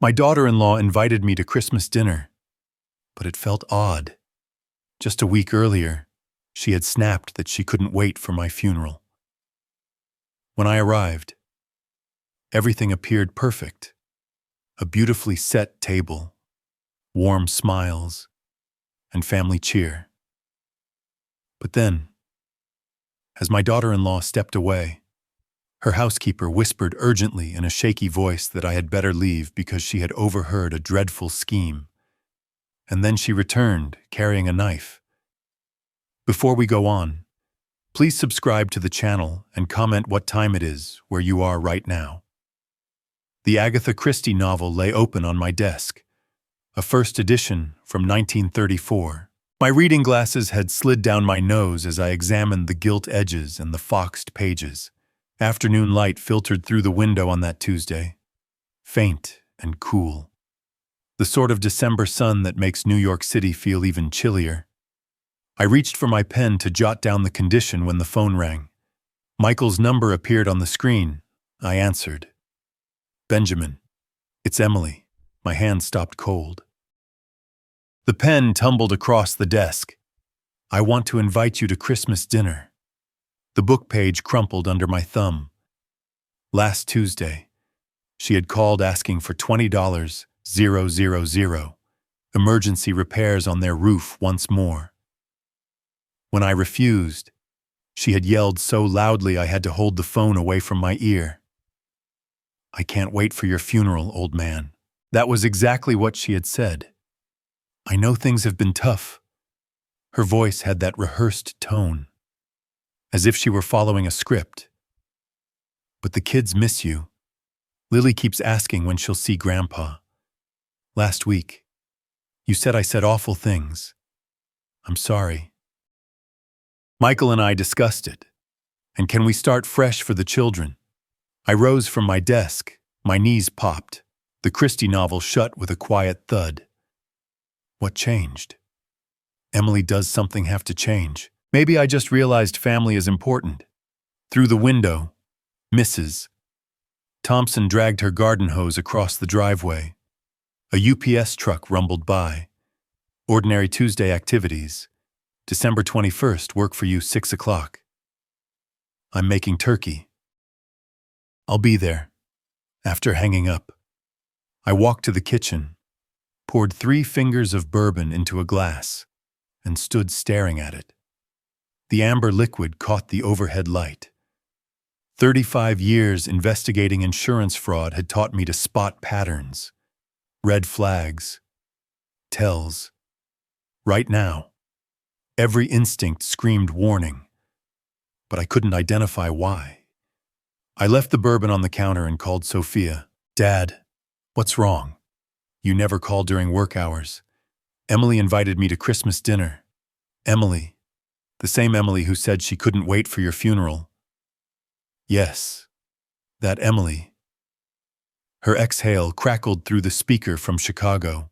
My daughter-in-law invited me to Christmas dinner, but it felt odd. Just a week earlier, she had snapped that she couldn't wait for my funeral. When I arrived, everything appeared perfect. A beautifully set table, warm smiles, and family cheer. But then, as my daughter-in-law stepped away, her housekeeper whispered urgently in a shaky voice that I had better leave because she had overheard a dreadful scheme. And then she returned, carrying a knife. Before we go on, please subscribe to the channel and comment what time it is where you are right now. The Agatha Christie novel lay open on my desk, a first edition from 1934. My reading glasses had slid down my nose as I examined the gilt edges and the foxed pages. Afternoon light filtered through the window on that Tuesday, faint and cool. The sort of December sun that makes New York City feel even chillier. I reached for my pen to jot down the condition when the phone rang. Michael's number appeared on the screen. I answered. Benjamin. It's Emily. My hand stopped cold. The pen tumbled across the desk. I want to invite you to Christmas dinner. The book page crumpled under my thumb. Last Tuesday, she had called asking for $20,000, emergency repairs on their roof once more. When I refused, she had yelled so loudly I had to hold the phone away from my ear. I can't wait for your funeral, old man. That was exactly what she had said. I know things have been tough. Her voice had that rehearsed tone, as if she were following a script. But the kids miss you. Lily keeps asking when she'll see Grandpa. Last week, you said I said awful things. I'm sorry. Michael and I discussed it. And can we start fresh for the children? I rose from my desk. My knees popped. The Christie novel shut with a quiet thud. What changed? Emily, does something have to change? Maybe I just realized family is important. Through the window, Mrs. Thompson dragged her garden hose across the driveway. A UPS truck rumbled by. Ordinary Tuesday activities. December 21st, work for you, 6 o'clock. I'm making turkey. I'll be there. After hanging up, I walked to the kitchen, poured 3 fingers of bourbon into a glass, and stood staring at it. The amber liquid caught the overhead light. 35 years investigating insurance fraud had taught me to spot patterns, red flags, tells. Right now, every instinct screamed warning, but I couldn't identify why. I left the bourbon on the counter and called Sophia. Dad, what's wrong? You never call during work hours. Emily invited me to Christmas dinner. Emily, the same Emily who said she couldn't wait for your funeral. Yes, that Emily. Her exhale crackled through the speaker from Chicago.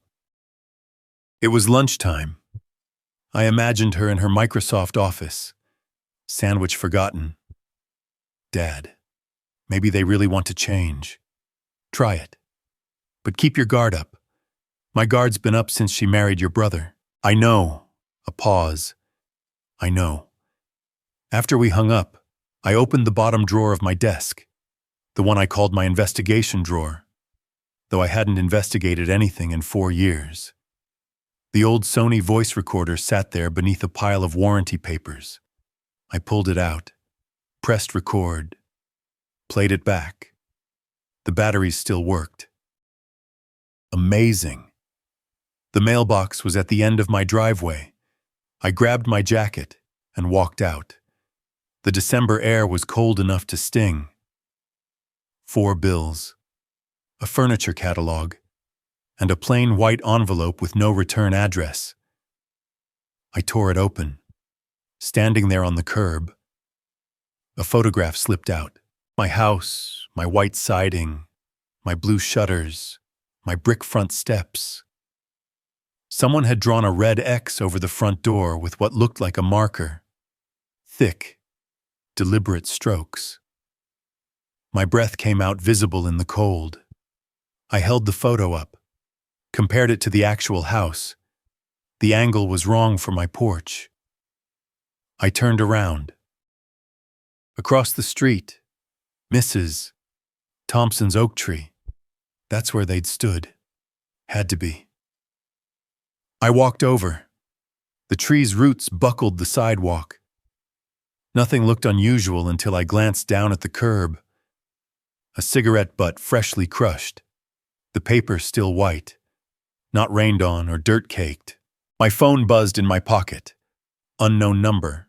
It was lunchtime. I imagined her in her Microsoft office. Sandwich forgotten. Dad, maybe they really want to change. Try it. But keep your guard up. My guard's been up since she married your brother. I know. A pause. I know. After we hung up, I opened the bottom drawer of my desk, the one I called my investigation drawer, though I hadn't investigated anything in 4 years. The old Sony voice recorder sat there beneath a pile of warranty papers. I pulled it out, pressed record, played it back. The batteries still worked. Amazing. The mailbox was at the end of my driveway. I grabbed my jacket and walked out. The December air was cold enough to sting. 4 bills, a furniture catalog, and a plain white envelope with no return address. I tore it open. Standing there on the curb, a photograph slipped out. My house, my white siding, my blue shutters, my brick front steps. Someone had drawn a red X over the front door with what looked like a marker. Thick, deliberate strokes. My breath came out visible in the cold. I held the photo up, compared it to the actual house. The angle was wrong for my porch. I turned around. Across the street, Mrs. Thompson's oak tree. That's where they'd stood. Had to be. I walked over. The tree's roots buckled the sidewalk. Nothing looked unusual until I glanced down at the curb. A cigarette butt freshly crushed. The paper still white. Not rained on or dirt-caked. My phone buzzed in my pocket. Unknown number.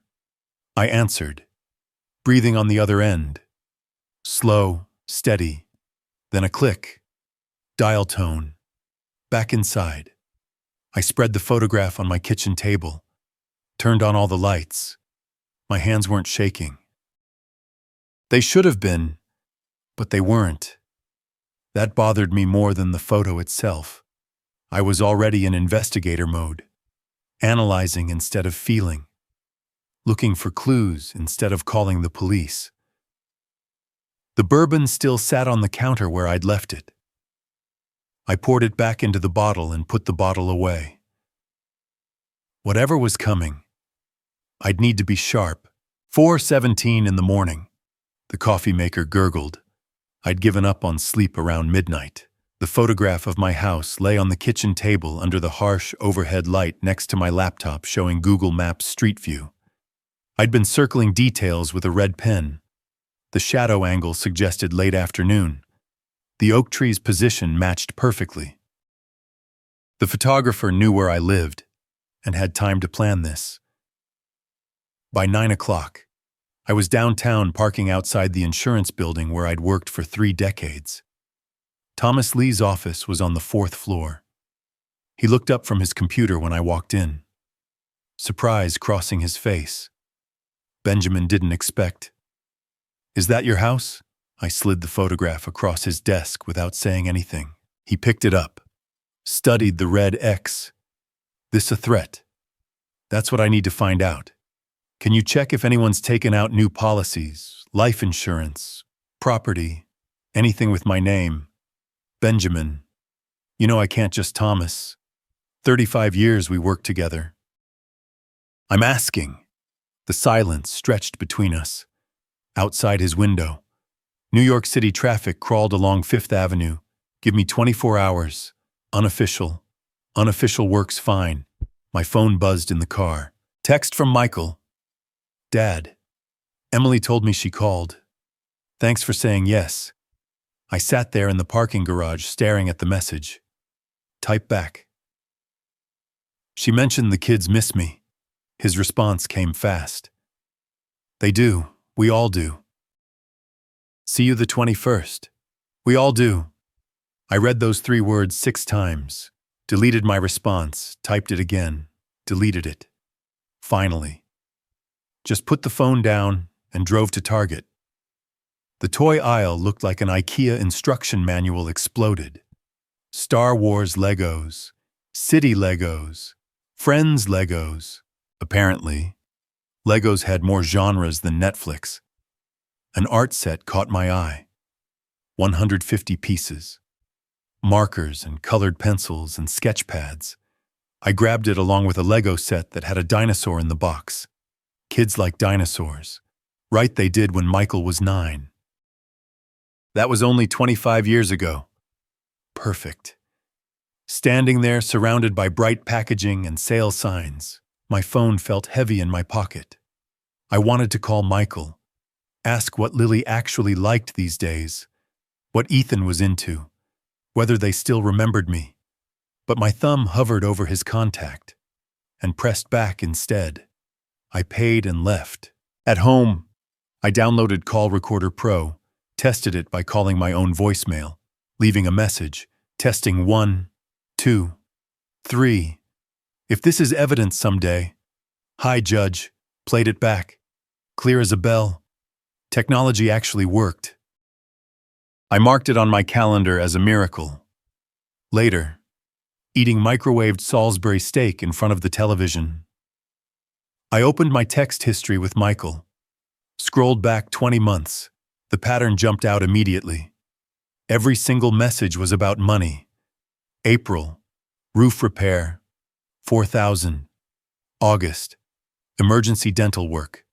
I answered, breathing on the other end. Slow, steady. Then a click. Dial tone. Back inside. I spread the photograph on my kitchen table. Turned on all the lights. My hands weren't shaking. They should have been, but they weren't. That bothered me more than the photo itself. I was already in investigator mode. Analyzing instead of feeling. Looking for clues instead of calling the police. The bourbon still sat on the counter where I'd left it. I poured it back into the bottle and put the bottle away. Whatever was coming, I'd need to be sharp. 4:17 in the morning. The coffee maker gurgled. I'd given up on sleep around midnight. The photograph of my house lay on the kitchen table under the harsh overhead light next to my laptop showing Google Maps Street View. I'd been circling details with a red pen. The shadow angle suggested late afternoon. The oak tree's position matched perfectly. The photographer knew where I lived and had time to plan this. By 9 o'clock, I was downtown parking outside the insurance building where I'd worked for 3 decades. Thomas Lee's office was on the 4th floor. He looked up from his computer when I walked in. Surprise crossing his face. Benjamin didn't expect. "Is that your house?" I slid the photograph across his desk without saying anything. He picked it up. Studied the red X. "This a threat?" "That's what I need to find out. Can you check if anyone's taken out new policies, life insurance, property, anything with my name? Benjamin. You know I can't just Thomas. 35 years we worked together." "I'm asking." The silence stretched between us. Outside his window, New York City traffic crawled along 5th Avenue. "Give me 24 hours. Unofficial. Unofficial works fine." My phone buzzed in the car. Text from Michael. "Dad. Emily told me she called. Thanks for saying yes." I sat there in the parking garage staring at the message. Type back. "She mentioned the kids miss me." His response came fast. "They do. We all do. See you the 21st. We all do." I read those 3 words 6 times, deleted my response, typed it again, deleted it. Finally. Just put the phone down and drove to Target. The toy aisle looked like an IKEA instruction manual exploded. Star Wars Legos, City Legos, Friends Legos. Apparently, Legos had more genres than Netflix. An art set caught my eye. 150 pieces. Markers and colored pencils and sketch pads. I grabbed it along with a Lego set that had a dinosaur in the box. Kids like dinosaurs. Right they did when Michael was 9. That was only 25 years ago. Perfect. Standing there surrounded by bright packaging and sale signs, my phone felt heavy in my pocket. I wanted to call Michael, ask what Lily actually liked these days, what Ethan was into, whether they still remembered me. But my thumb hovered over his contact and pressed back instead. I paid and left. At home, I downloaded Call Recorder Pro, tested it by calling my own voicemail, leaving a message, testing 1, 2, 3. If this is evidence someday. Hi, Judge. Played it back. Clear as a bell. Technology actually worked. I marked it on my calendar as a miracle. Later, eating microwaved Salisbury steak in front of the television. I opened my text history with Michael. Scrolled back 20 months. The pattern jumped out immediately. Every single message was about money. April, roof repair, 4,000. August, emergency dental work,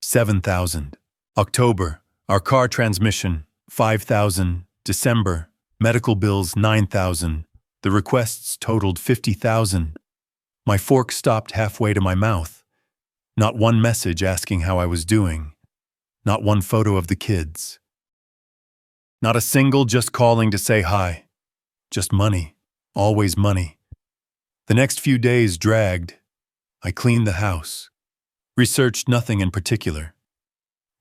7,000. October, our car transmission, 5,000. December, medical bills, 9,000. The requests totaled 50,000. My fork stopped halfway to my mouth. Not one message asking how I was doing. Not one photo of the kids. Not a single just calling to say hi. Just money. Always money. The next few days dragged. I cleaned the house. Researched nothing in particular.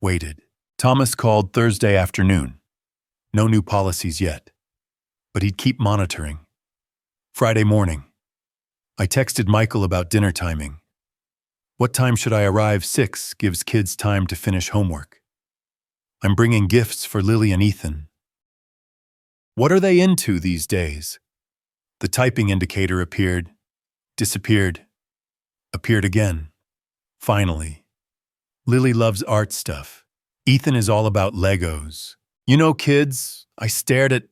Waited. Thomas called Thursday afternoon. No new policies yet. But he'd keep monitoring. Friday morning. I texted Michael about dinner timing. What time should I arrive? 6 gives kids time to finish homework. I'm bringing gifts for Lily and Ethan. What are they into these days? The typing indicator appeared, disappeared, appeared again. Finally. Lily loves art stuff. Ethan is all about Legos. Kids, I stared at,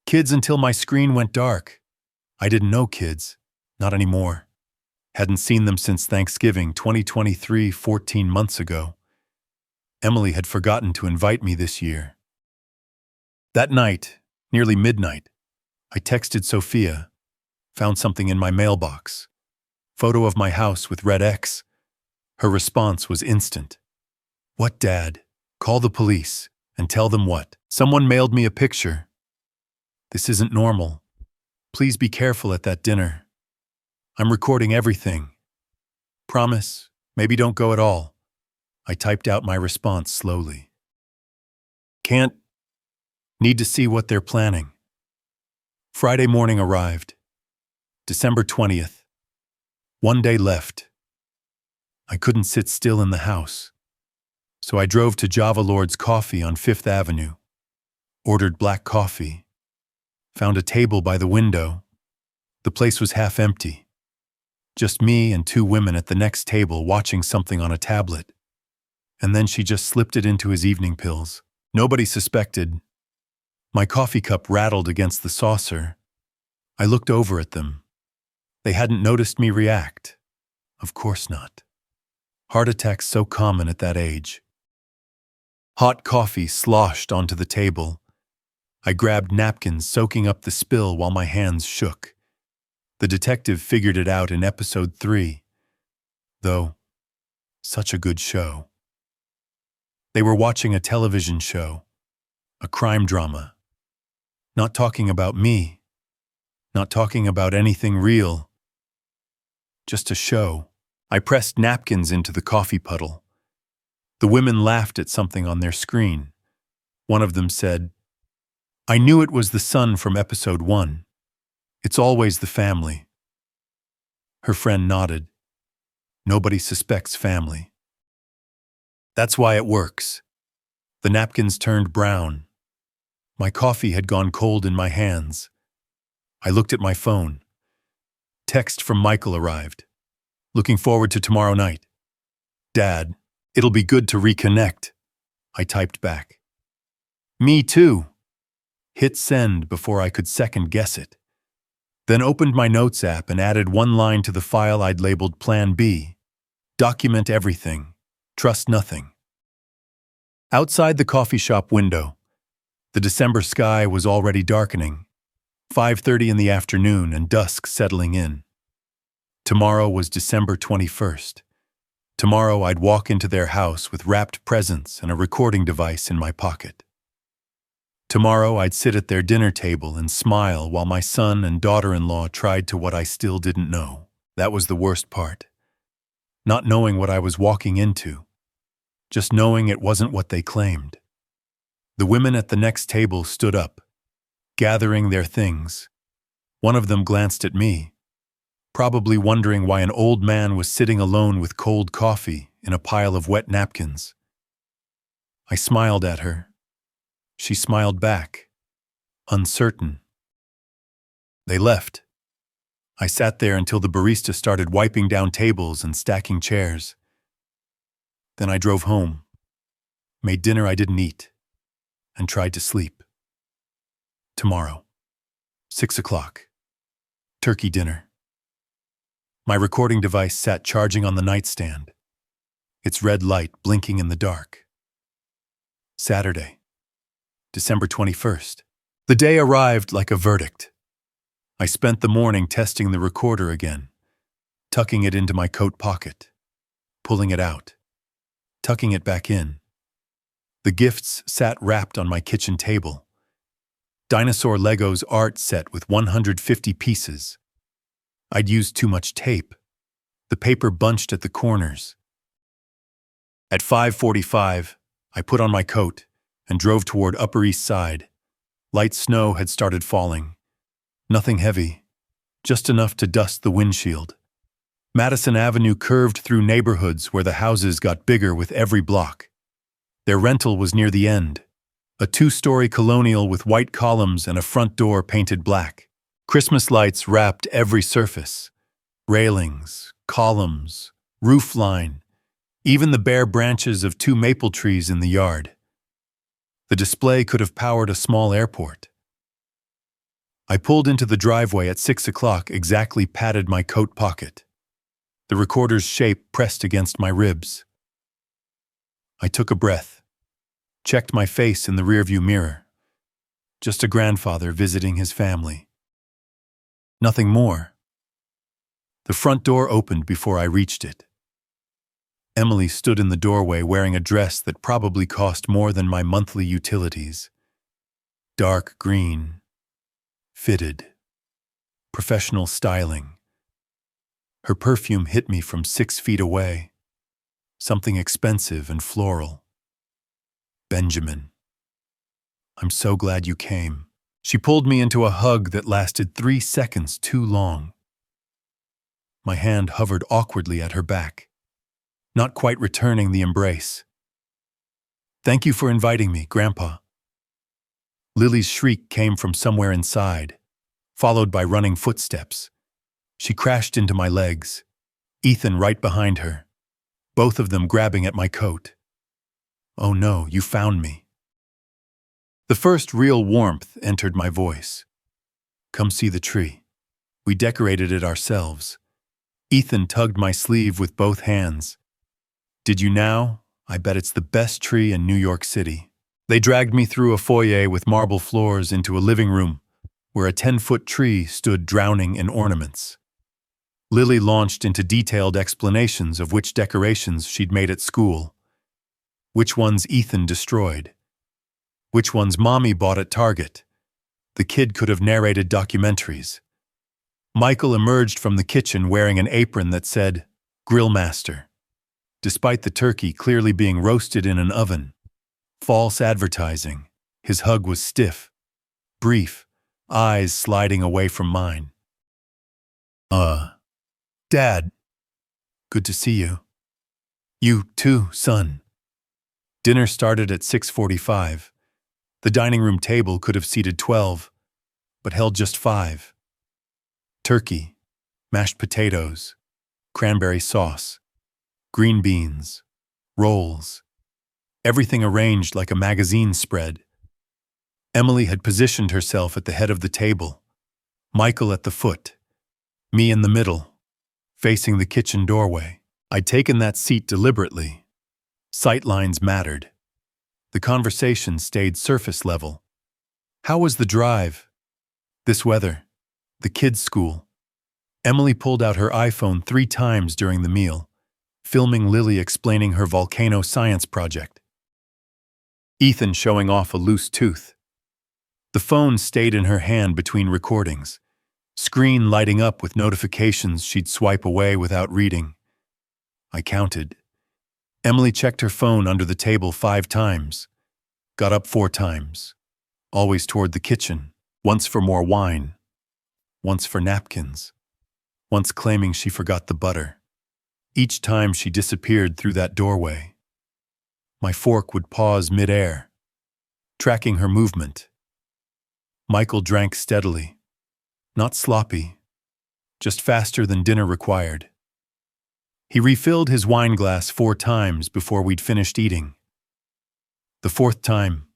kids until my screen went dark. I didn't know kids, not anymore. Hadn't seen them since Thanksgiving 2023, 14 months ago. Emily had forgotten to invite me this year. That night, nearly midnight, I texted Sophia, found something in my mailbox. Photo of my house with red X. Her response was instant. What, Dad? Call the police and tell them what? Someone mailed me a picture. This isn't normal. Please be careful at that dinner. I'm recording everything. Promise, maybe don't go at all. I typed out my response slowly. Can't. Need to see what they're planning. Friday morning arrived. December 20th. 1 day left. I couldn't sit still in the house. So I drove to Java Lord's Coffee on 5th Avenue. Ordered black coffee. Found a table by the window. The place was half empty. Just me and 2 women at the next table watching something on a tablet. And then she just slipped it into his evening pills. Nobody suspected. My coffee cup rattled against the saucer. I looked over at them. They hadn't noticed me react. Of course not. Heart attacks so common at that age. Hot coffee sloshed onto the table. I grabbed napkins, soaking up the spill while my hands shook. The detective figured it out in episode 3. Though, such a good show. They were watching a television show, a crime drama. Not talking about me, not talking about anything real. Just a show. I pressed napkins into the coffee puddle. The women laughed at something on their screen. One of them said, I knew it was the son from episode 1. It's always the family. Her friend nodded. Nobody suspects family. That's why it works. The napkins turned brown. My coffee had gone cold in my hands. I looked at my phone. Text from Michael arrived. Looking forward to tomorrow night. Dad, it'll be good to reconnect. I typed back. Me too. Hit send before I could second guess it. Then opened my notes app and added 1 line to the file I'd labeled Plan B. Document everything. Trust nothing. Outside the coffee shop window, the December sky was already darkening. 5:30 in the afternoon and dusk settling in. Tomorrow was December 21st. Tomorrow I'd walk into their house with wrapped presents and a recording device in my pocket. Tomorrow I'd sit at their dinner table and smile while my son and daughter-in-law tried to what I still didn't know. That was the worst part. Not knowing what I was walking into. Just knowing it wasn't what they claimed. The women at the next table stood up, gathering their things. One of them glanced at me, probably wondering why an old man was sitting alone with cold coffee in a pile of wet napkins. I smiled at her. She smiled back, uncertain. They left. I sat there until the barista started wiping down tables and stacking chairs. Then I drove home, made dinner I didn't eat, and tried to sleep. Tomorrow, 6 o'clock. Turkey dinner. My recording device sat charging on the nightstand, its red light blinking in the dark. Saturday, December 21st. The day arrived like a verdict. I spent the morning testing the recorder again, tucking it into my coat pocket, pulling it out, tucking it back in. The gifts sat wrapped on my kitchen table. Dinosaur Legos art set with 150 pieces. I'd used too much tape. The paper bunched at the corners. At 5:45, I put on my coat and drove toward Upper East Side. Light snow had started falling. Nothing heavy, just enough to dust the windshield. Madison Avenue curved through neighborhoods where the houses got bigger with every block. Their rental was near the end, a 2-story colonial with white columns and a front door painted black. Christmas lights wrapped every surface. Railings, columns, roof line, even the bare branches of 2 maple trees in the yard. The display could have powered a small airport. I pulled into the driveway at 6 o'clock, exactly patted my coat pocket. The recorder's shape pressed against my ribs. I took a breath, checked my face in the rearview mirror. Just a grandfather visiting his family. Nothing more. The front door opened before I reached it. Emily stood in the doorway wearing a dress that probably cost more than my monthly utilities. Dark green, fitted, professional styling. Her perfume hit me from 6 feet away, something expensive and floral. Benjamin. I'm so glad you came. She pulled me into a hug that lasted 3 seconds too long. My hand hovered awkwardly at her back, not quite returning the embrace. Thank you for inviting me, Grandpa. Lily's shriek came from somewhere inside, followed by running footsteps. She crashed into my legs, Ethan right behind her, both of them grabbing at my coat. Oh no, you found me. The first real warmth entered my voice. Come see the tree. We decorated it ourselves. Ethan tugged my sleeve with both hands. Did you now? I bet it's the best tree in New York City. They dragged me through a foyer with marble floors into a living room where a 10-foot tree stood drowning in ornaments. Lily launched into detailed explanations of which decorations she'd made at school, which ones Ethan destroyed, which ones Mommy bought at Target. The kid could have narrated documentaries. Michael emerged from the kitchen wearing an apron that said, Grill Master, despite the turkey clearly being roasted in an oven. False advertising. His hug was stiff, brief, eyes sliding away from mine. Dad. Good to see you. You too, son. Dinner started at 6:45. The dining room table could have seated 12, but held just 5. Turkey, mashed potatoes, cranberry sauce, green beans, rolls, everything arranged like a magazine spread. Emily had positioned herself at the head of the table, Michael at the foot, me in the middle, facing the kitchen doorway. I'd taken that seat deliberately. Sightlines mattered. The conversation stayed surface level. How was the drive? This weather? The kids' school? Emily pulled out her iPhone 3 times during the meal, filming Lily explaining her volcano science project. Ethan showing off a loose tooth. The phone stayed in her hand between recordings, screen lighting up with notifications she'd swipe away without reading. I counted. Emily checked her phone under the table 5 times, got up 4 times, always toward the kitchen, once for more wine, once for napkins, once claiming she forgot the butter. Each time she disappeared through that doorway, my fork would pause mid-air, tracking her movement. Michael drank steadily, not sloppy, just faster than dinner required. He refilled his wine glass 4 times before we'd finished eating. The 4th time,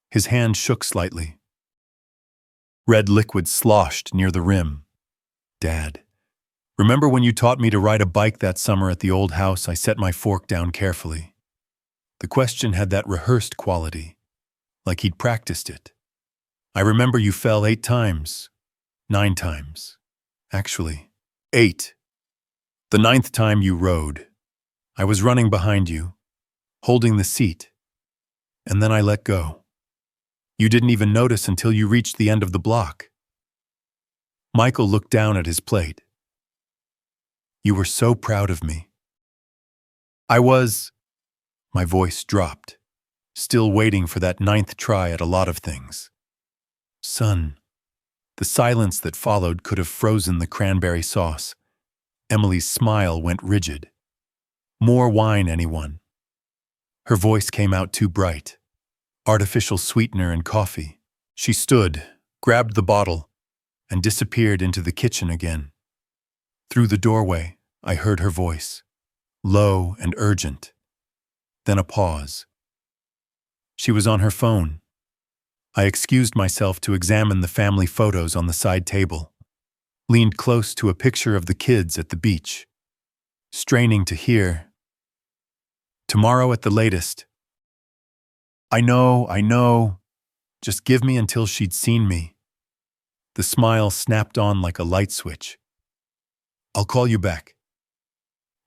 His hand shook slightly. Red liquid sloshed near the rim. Dad, remember when you taught me to ride a bike that summer at the old house? I set my fork down carefully. The question had that rehearsed quality, like he'd practiced it. I remember you fell 8 times. 9 times. Actually, 8. The 9th time you rode. I was running behind you, holding the seat, and then I let go. You didn't even notice until you reached the end of the block. Michael looked down at his plate. You were so proud of me. I was. My voice dropped, still waiting for that 9th try at a lot of things. Son. The silence that followed could have frozen the cranberry sauce. Emily's smile went rigid. More wine, anyone? Her voice came out too bright. Artificial sweetener and coffee. She stood, grabbed the bottle, and disappeared into the kitchen again. Through the doorway, I heard her voice, low and urgent. Then a pause. She was on her phone. I excused myself to examine the family photos on the side table, leaned close to a picture of the kids at the beach, straining to hear, tomorrow at the latest. I know. Just give me until she'd seen me. The smile snapped on like a light switch. I'll call you back.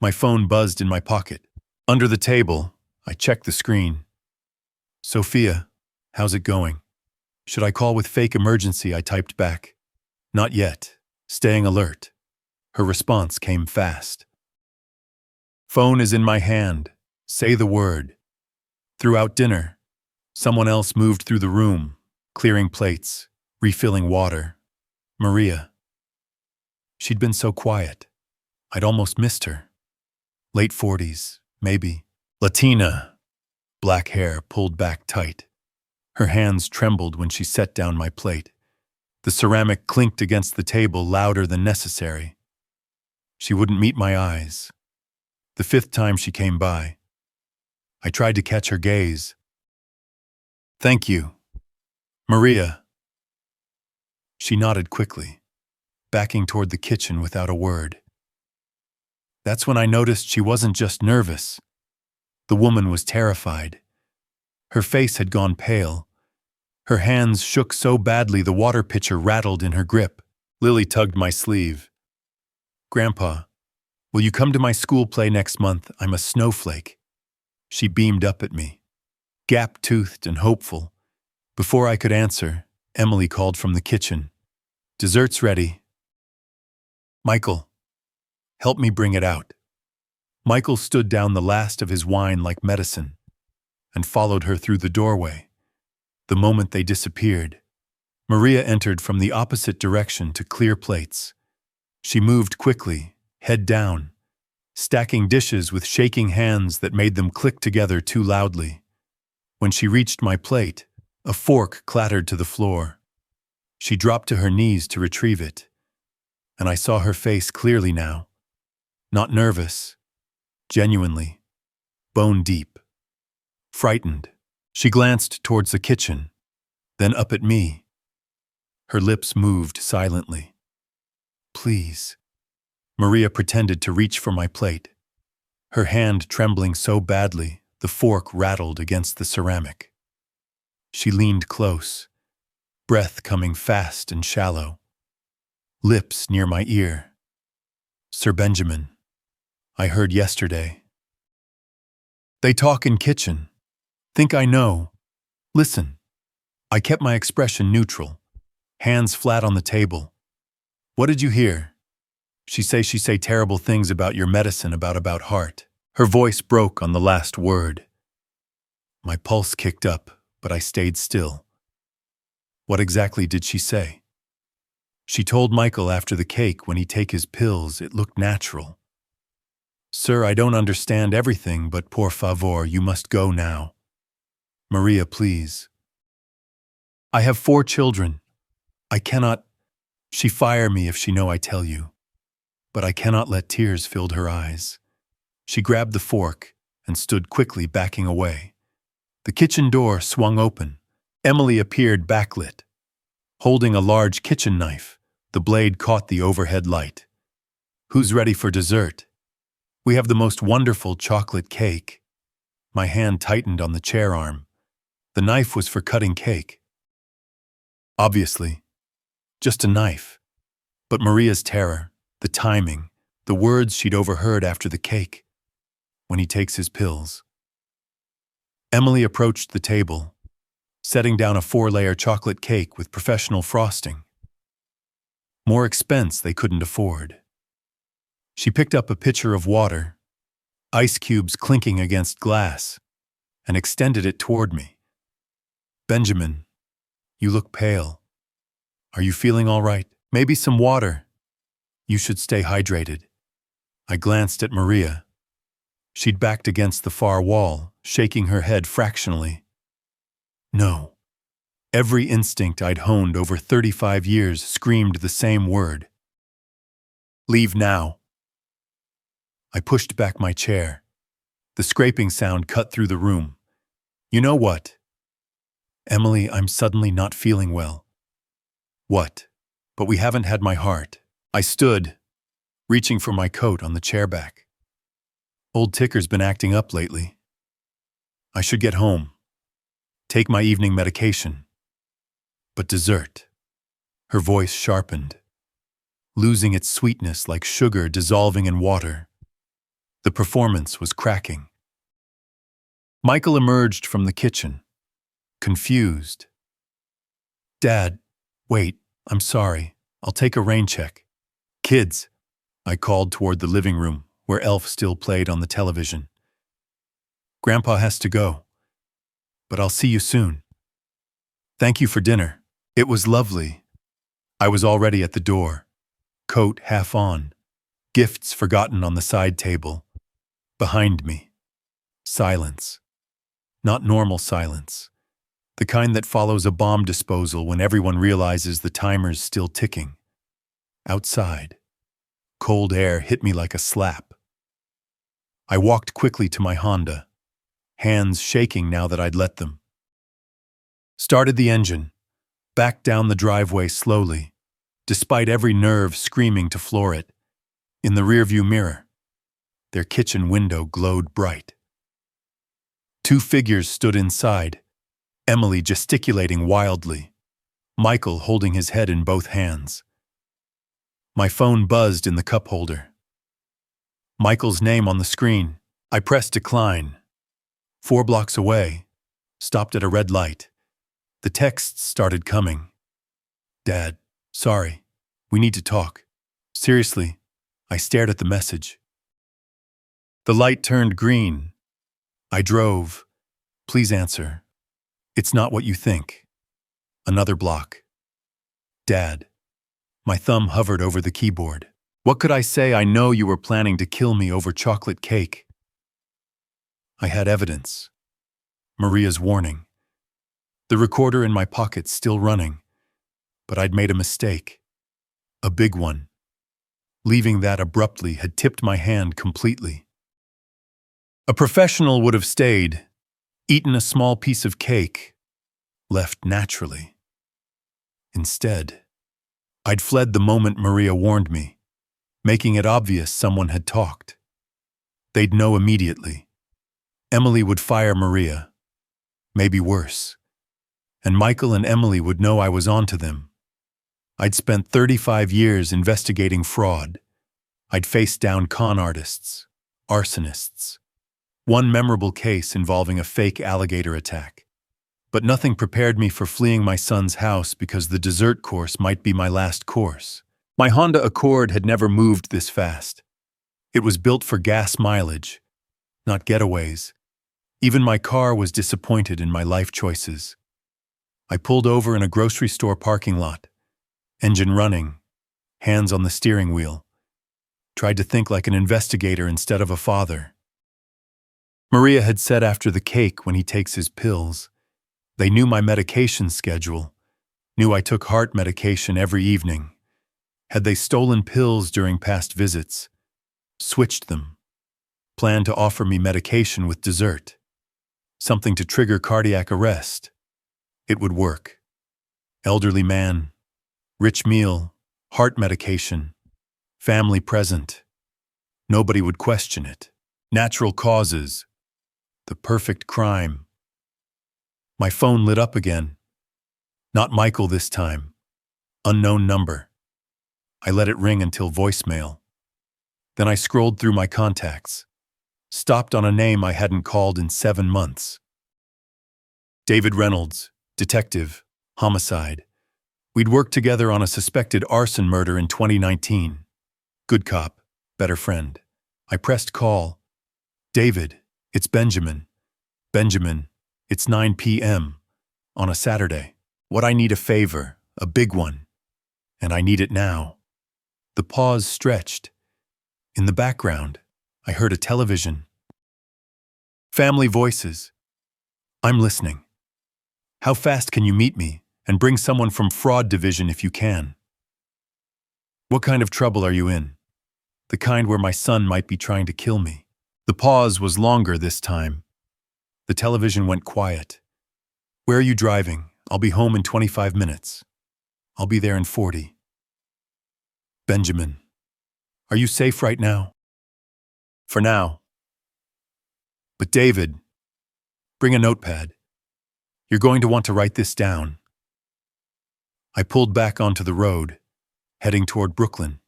My phone buzzed in my pocket. Under the table, I checked the screen. Sophia, how's it going? Should I call with fake emergency? I typed back. Not yet. Staying alert. Her response came fast. Phone is in my hand. Say the word. Throughout dinner, someone else moved through the room, clearing plates, refilling water. Maria. She'd been so quiet. I'd almost missed her. Late 40s, maybe. Latina. Black hair pulled back tight. Her hands trembled when she set down my plate. The ceramic clinked against the table louder than necessary. She wouldn't meet my eyes. The 5th time she came by, I tried to catch her gaze. Thank you. Maria. She nodded quickly, backing toward the kitchen without a word. That's when I noticed she wasn't just nervous. The woman was terrified. Her face had gone pale. Her hands shook so badly the water pitcher rattled in her grip. Lily tugged my sleeve. Grandpa, will you come to my school play next month? I'm a snowflake. She beamed up at me, gap-toothed and hopeful. Before I could answer, Emily called from the kitchen. Dessert's ready. Michael, help me bring it out. Michael stood down the last of his wine like medicine and followed her through the doorway. The moment they disappeared, Maria entered from the opposite direction to clear plates. She moved quickly, head down, stacking dishes with shaking hands that made them click together too loudly. When she reached my plate, a fork clattered to the floor. She dropped to her knees to retrieve it, and I saw her face clearly now. Not nervous, genuinely, bone deep. Frightened, she glanced towards the kitchen, then up at me. Her lips moved silently. Please. Maria pretended to reach for my plate, her hand trembling so badly the fork rattled against the ceramic. She leaned close, breath coming fast and shallow, lips near my ear. Sir Benjamin, I heard yesterday. They talk in kitchen. Think I know. Listen. I kept my expression neutral, hands flat on the table. What did you hear? She say terrible things about your medicine, about heart. Her voice broke on the last word. My pulse kicked up, but I stayed still. What exactly did she say? She told Michael after the cake when he take his pills it looked natural. Sir, I don't understand everything, but por favor, you must go now. Maria, please. I have 4 children. I cannot. She fire me if she know I tell you. But I cannot let tears filled her eyes. She grabbed the fork and stood quickly backing away. The kitchen door swung open, Emily appeared backlit, holding a large kitchen knife. The blade caught the overhead light. "Who's ready for dessert? We have the most wonderful chocolate cake." My hand tightened on the chair arm. The knife was for cutting cake. Obviously, just a knife. But Maria's terror, the timing, the words she'd overheard after the cake. "When he takes his pills." Emily approached the table, setting down a 4-layer chocolate cake with professional frosting. More expense they couldn't afford. She picked up a pitcher of water, ice cubes clinking against glass, and extended it toward me. "Benjamin, you look pale. Are you feeling all right? Maybe some water. You should stay hydrated." I glanced at Maria. She'd backed against the far wall, shaking her head fractionally. No. Every instinct I'd honed over 35 years screamed the same word. "Leave now." I pushed back my chair. The scraping sound cut through the room. "You know what? Emily, I'm suddenly not feeling well." "What? But we haven't had my heart." I stood, reaching for my coat on the chair back. "Old Ticker's been acting up lately. I should get home, take my evening medication. But dessert." Her voice sharpened, losing its sweetness like sugar dissolving in water. The performance was cracking. Michael emerged from the kitchen, confused. "Dad, wait, I'm sorry. I'll take a rain check." "Kids," I called toward the living room, where Elf still played on the television. "Grandpa has to go, but I'll see you soon. Thank you for dinner. It was lovely." I was already at the door, coat half on, gifts forgotten on the side table. Behind me, silence. Not normal silence. The kind that follows a bomb disposal when everyone realizes the timer's still ticking. Outside, cold air hit me like a slap. I walked quickly to my Honda, hands shaking now that I'd let them. Started the engine, backed down the driveway slowly, despite every nerve screaming to floor it. In the rearview mirror, their kitchen window glowed bright. 2 figures stood inside, Emily gesticulating wildly, Michael holding his head in both hands. My phone buzzed in the cup holder. Michael's name on the screen. I pressed decline. 4 blocks away, stopped at a red light. The texts started coming. "Dad, sorry, we need to talk." Seriously, I stared at the message. The light turned green. I drove. "Please answer. It's not what you think." Another block. "Dad." My thumb hovered over the keyboard. What could I say? "I know you were planning to kill me over chocolate cake." I had evidence. Maria's warning. The recorder in my pocket still running. But I'd made a mistake. A big one. Leaving that abruptly had tipped my hand completely. A professional would have stayed, eaten a small piece of cake, left naturally. Instead, I'd fled the moment Maria warned me, making it obvious someone had talked. They'd know immediately. Emily would fire Maria, maybe worse. And Michael and Emily would know I was onto them. I'd spent 35 years investigating fraud. I'd faced down con artists, arsonists. One memorable case involving a fake alligator attack. But nothing prepared me for fleeing my son's house because the dessert course might be my last course. My Honda Accord had never moved this fast. It was built for gas mileage, not getaways. Even my car was disappointed in my life choices. I pulled over in a grocery store parking lot, engine running, hands on the steering wheel. Tried to think like an investigator instead of a father. Maria had said after the cake when he takes his pills. They knew my medication schedule, knew I took heart medication every evening. Had they stolen pills during past visits, switched them, planned to offer me medication with dessert, something to trigger cardiac arrest. It would work. Elderly man, rich meal, heart medication, family present. Nobody would question it. Natural causes. The perfect crime. My phone lit up again. Not Michael this time. Unknown number. I let it ring until voicemail. Then I scrolled through my contacts. Stopped on a name I hadn't called in 7 months. David Reynolds, detective, homicide. We'd worked together on a suspected arson murder in 2019. Good cop, better friend. I pressed call. David, it's Benjamin. Benjamin, it's 9 p.m. on a Saturday. What I need a favor, a big one. And I need it now. The pause stretched. In the background, I heard a television. Family voices. I'm listening. How fast can you meet me and bring someone from fraud division if you can? What kind of trouble are you in? The kind where my son might be trying to kill me. The pause was longer this time. The television went quiet. Where are you driving? I'll be home in 25 minutes. I'll be there in 40. Benjamin, are you safe right now? For now. But David, bring a notepad. You're going to want to write this down. I pulled back onto the road, heading toward Brooklyn,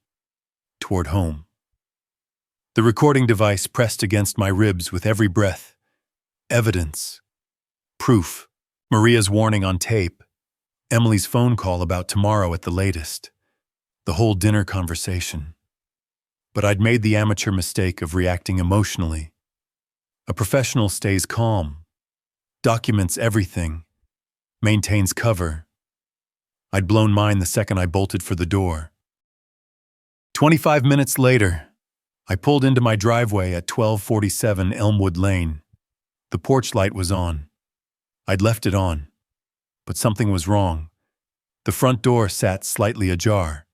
toward home. The recording device pressed against my ribs with every breath. Evidence. Proof. Maria's warning on tape. Emily's phone call about tomorrow at the latest. The whole dinner conversation. But I'd made the amateur mistake of reacting emotionally. A professional stays calm, documents everything, maintains cover. I'd blown mine the second I bolted for the door. 25 minutes later, I pulled into my driveway at 1247 Elmwood Lane. The porch light was on. I'd left it on. But something was wrong. The front door sat slightly ajar.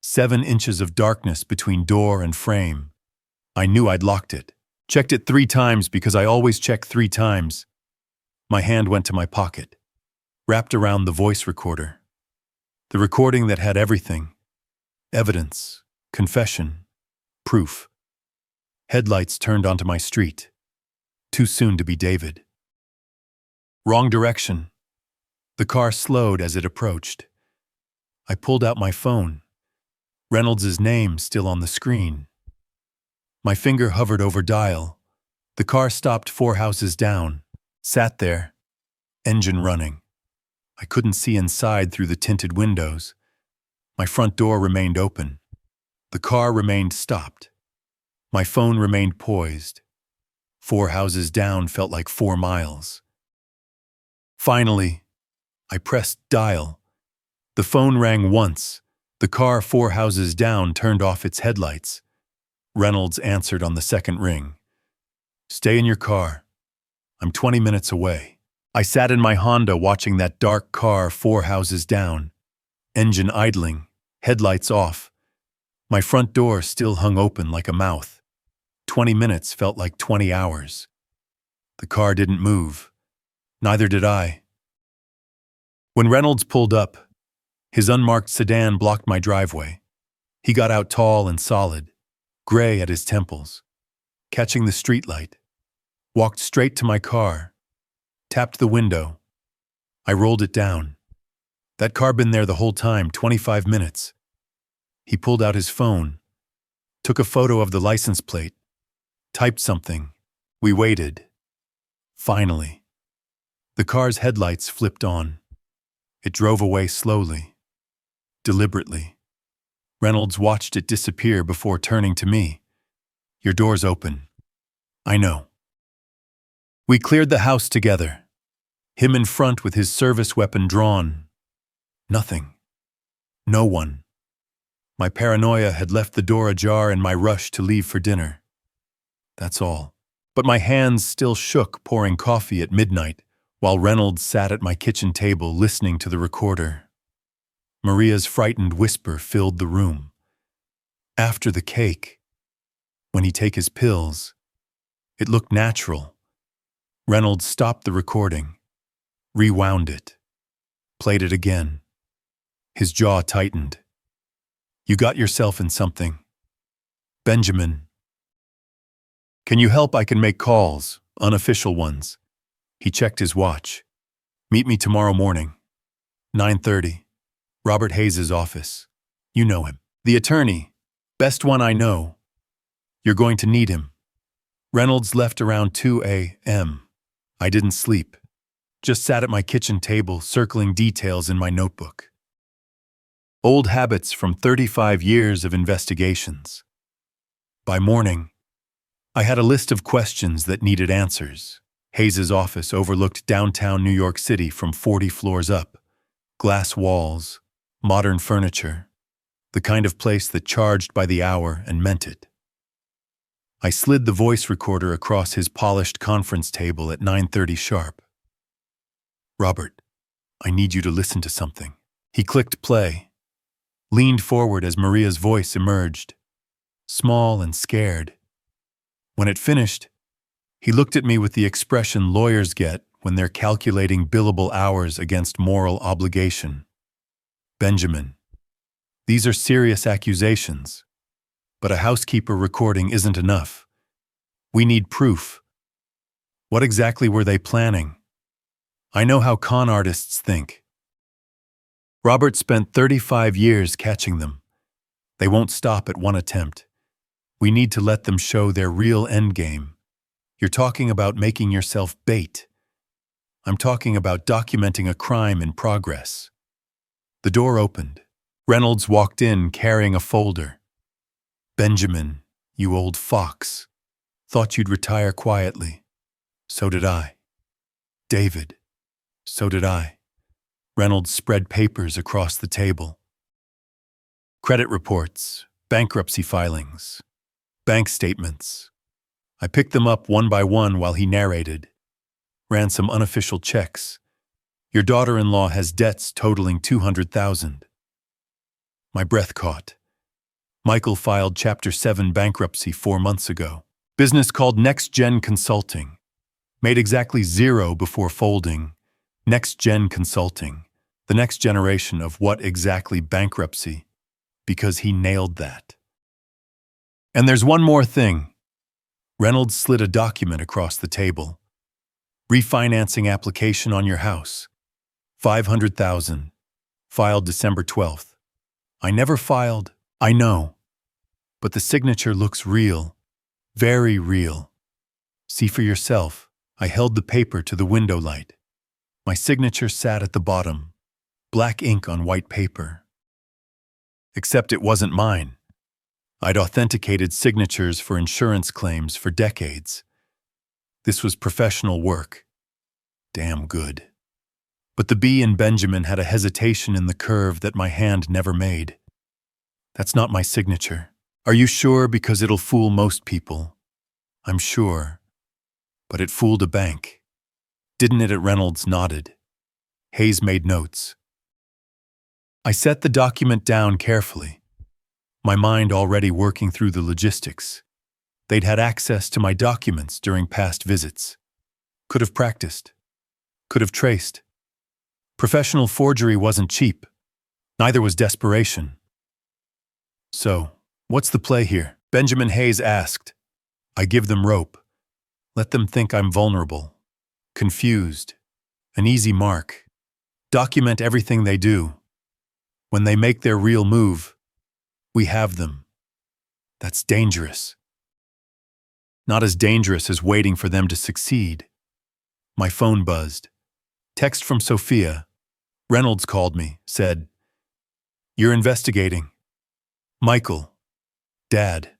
7 inches of darkness between door and frame. I knew I'd locked it. Checked it 3 times because I always check 3 times. My hand went to my pocket, wrapped around the voice recorder. The recording that had everything. Evidence, confession, proof. Headlights turned onto my street. Too soon to be David. Wrong direction. The car slowed as it approached. I pulled out my phone. Reynolds' name still on the screen. My finger hovered over dial. The car stopped 4 houses down. Sat there. Engine running. I couldn't see inside through the tinted windows. My front door remained open. The car remained stopped. My phone remained poised. 4 houses down felt like 4 miles. Finally, I pressed dial. The phone rang once. The car 4 houses down turned off its headlights. Reynolds answered on the second ring. Stay in your car. I'm 20 minutes away. I sat in my Honda watching that dark car 4 houses down. Engine idling, headlights off. My front door still hung open like a mouth. 20 minutes felt like 20 hours. The car didn't move. Neither did I. When Reynolds pulled up, his unmarked sedan blocked my driveway. He got out tall and solid, gray at his temples, catching the streetlight. Walked straight to my car, tapped the window. I rolled it down. That car been there the whole time, 25 minutes. He pulled out his phone, took a photo of the license plate, typed something. We waited. Finally, the car's headlights flipped on. It drove away slowly, deliberately. Reynolds watched it disappear before turning to me. Your door's open. I know. We cleared the house together. Him in front with his service weapon drawn. Nothing. No one. My paranoia had left the door ajar in my rush to leave for dinner. That's all. But my hands still shook pouring coffee at midnight while Reynolds sat at my kitchen table listening to the recorder. Maria's frightened whisper filled the room. After the cake, when he take his pills, it looked natural. Reynolds stopped the recording, rewound it. Played it again. His jaw tightened. You got yourself in something. Benjamin. Can you help? I can make calls, unofficial ones. He checked his watch. Meet me tomorrow morning. 9:30. Robert Hayes' office. You know him. The attorney. Best one I know. You're going to need him. Reynolds left around 2 a.m. I didn't sleep. Just sat at my kitchen table, circling details in my notebook. Old habits from 35 years of investigations. By morning, I had a list of questions that needed answers. Hayes' office overlooked downtown New York City from 40 floors up. Glass walls, modern furniture, the kind of place that charged by the hour and meant it. I slid the voice recorder across his polished conference table at 9:30 sharp. Robert, I need you to listen to something. He clicked play, leaned forward as Maria's voice emerged, small and scared. When it finished, he looked at me with the expression lawyers get when they're calculating billable hours against moral obligation. Benjamin, these are serious accusations, but a housekeeper recording isn't enough. We need proof. What exactly were they planning? I know how con artists think. Robert spent 35 years catching them. They won't stop at one attempt. We need to let them show their real endgame. You're talking about making yourself bait. I'm talking about documenting a crime in progress. The door opened. Reynolds walked in carrying a folder. Benjamin, you old fox. Thought you'd retire quietly. So did I. David. So did I. Reynolds spread papers across the table. Credit reports, bankruptcy filings, bank statements. I picked them up one by one while he narrated. Ran some unofficial checks. Your daughter-in-law has debts totaling $200,000. My breath caught. Michael filed Chapter 7 bankruptcy 4 months ago. Business called Next Gen Consulting. Made exactly zero before folding. Next Gen Consulting. The next generation of what exactly bankruptcy? Because he nailed that. And there's one more thing. Reynolds slid a document across the table. Refinancing application on your house. $500,000. Filed December 12th. I never filed. I know. But the signature looks real. Very real. See for yourself. I held the paper to the window light. My signature sat at the bottom. Black ink on white paper. Except it wasn't mine. I'd authenticated signatures for insurance claims for decades. This was professional work. Damn good. But the B in Benjamin had a hesitation in the curve that my hand never made. That's not my signature. Are you sure? Because it'll fool most people. I'm sure. But it fooled a bank. Didn't it? Reynolds nodded. Hayes made notes. I set the document down carefully, my mind already working through the logistics. They'd had access to my documents during past visits. Could have practiced. Could have traced. Professional forgery wasn't cheap. Neither was desperation. So, what's the play here? Benjamin Hayes asked. I give them rope. Let them think I'm vulnerable. Confused. An easy mark. Document everything they do. When they make their real move, we have them. That's dangerous. Not as dangerous as waiting for them to succeed. My phone buzzed. Text from Sophia. Reynolds called me, said, You're investigating. Michael. Dad.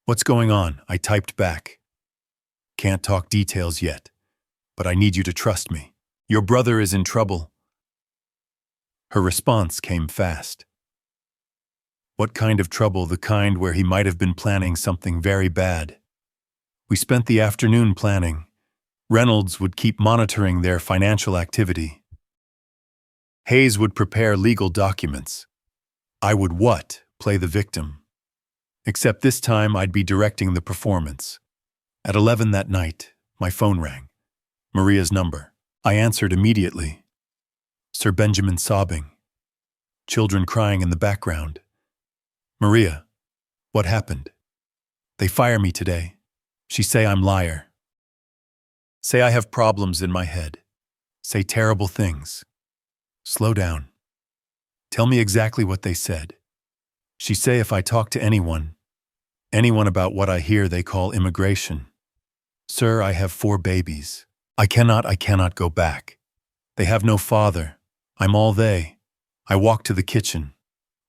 What's going on? I typed back. Can't talk details yet, but I need you to trust me. Your brother is in trouble. Her response came fast. What kind of trouble? The kind where he might have been planning something very bad. We spent the afternoon planning. Reynolds would keep monitoring their financial activity. Hayes would prepare legal documents. I would what? Play the victim. Except this time I'd be directing the performance. At 11 that night, my phone rang. Maria's number. I answered immediately. Sir Benjamin sobbing. Children crying in the background. Maria, what happened? They fire me today. She say I'm liar. Say I have problems in my head. Say terrible things. Slow down. Tell me exactly what they said. She say if I talk to anyone about what I hear they call immigration. Sir, I have 4 babies. I cannot go back. They have no father. I'm all they. I walked to the kitchen,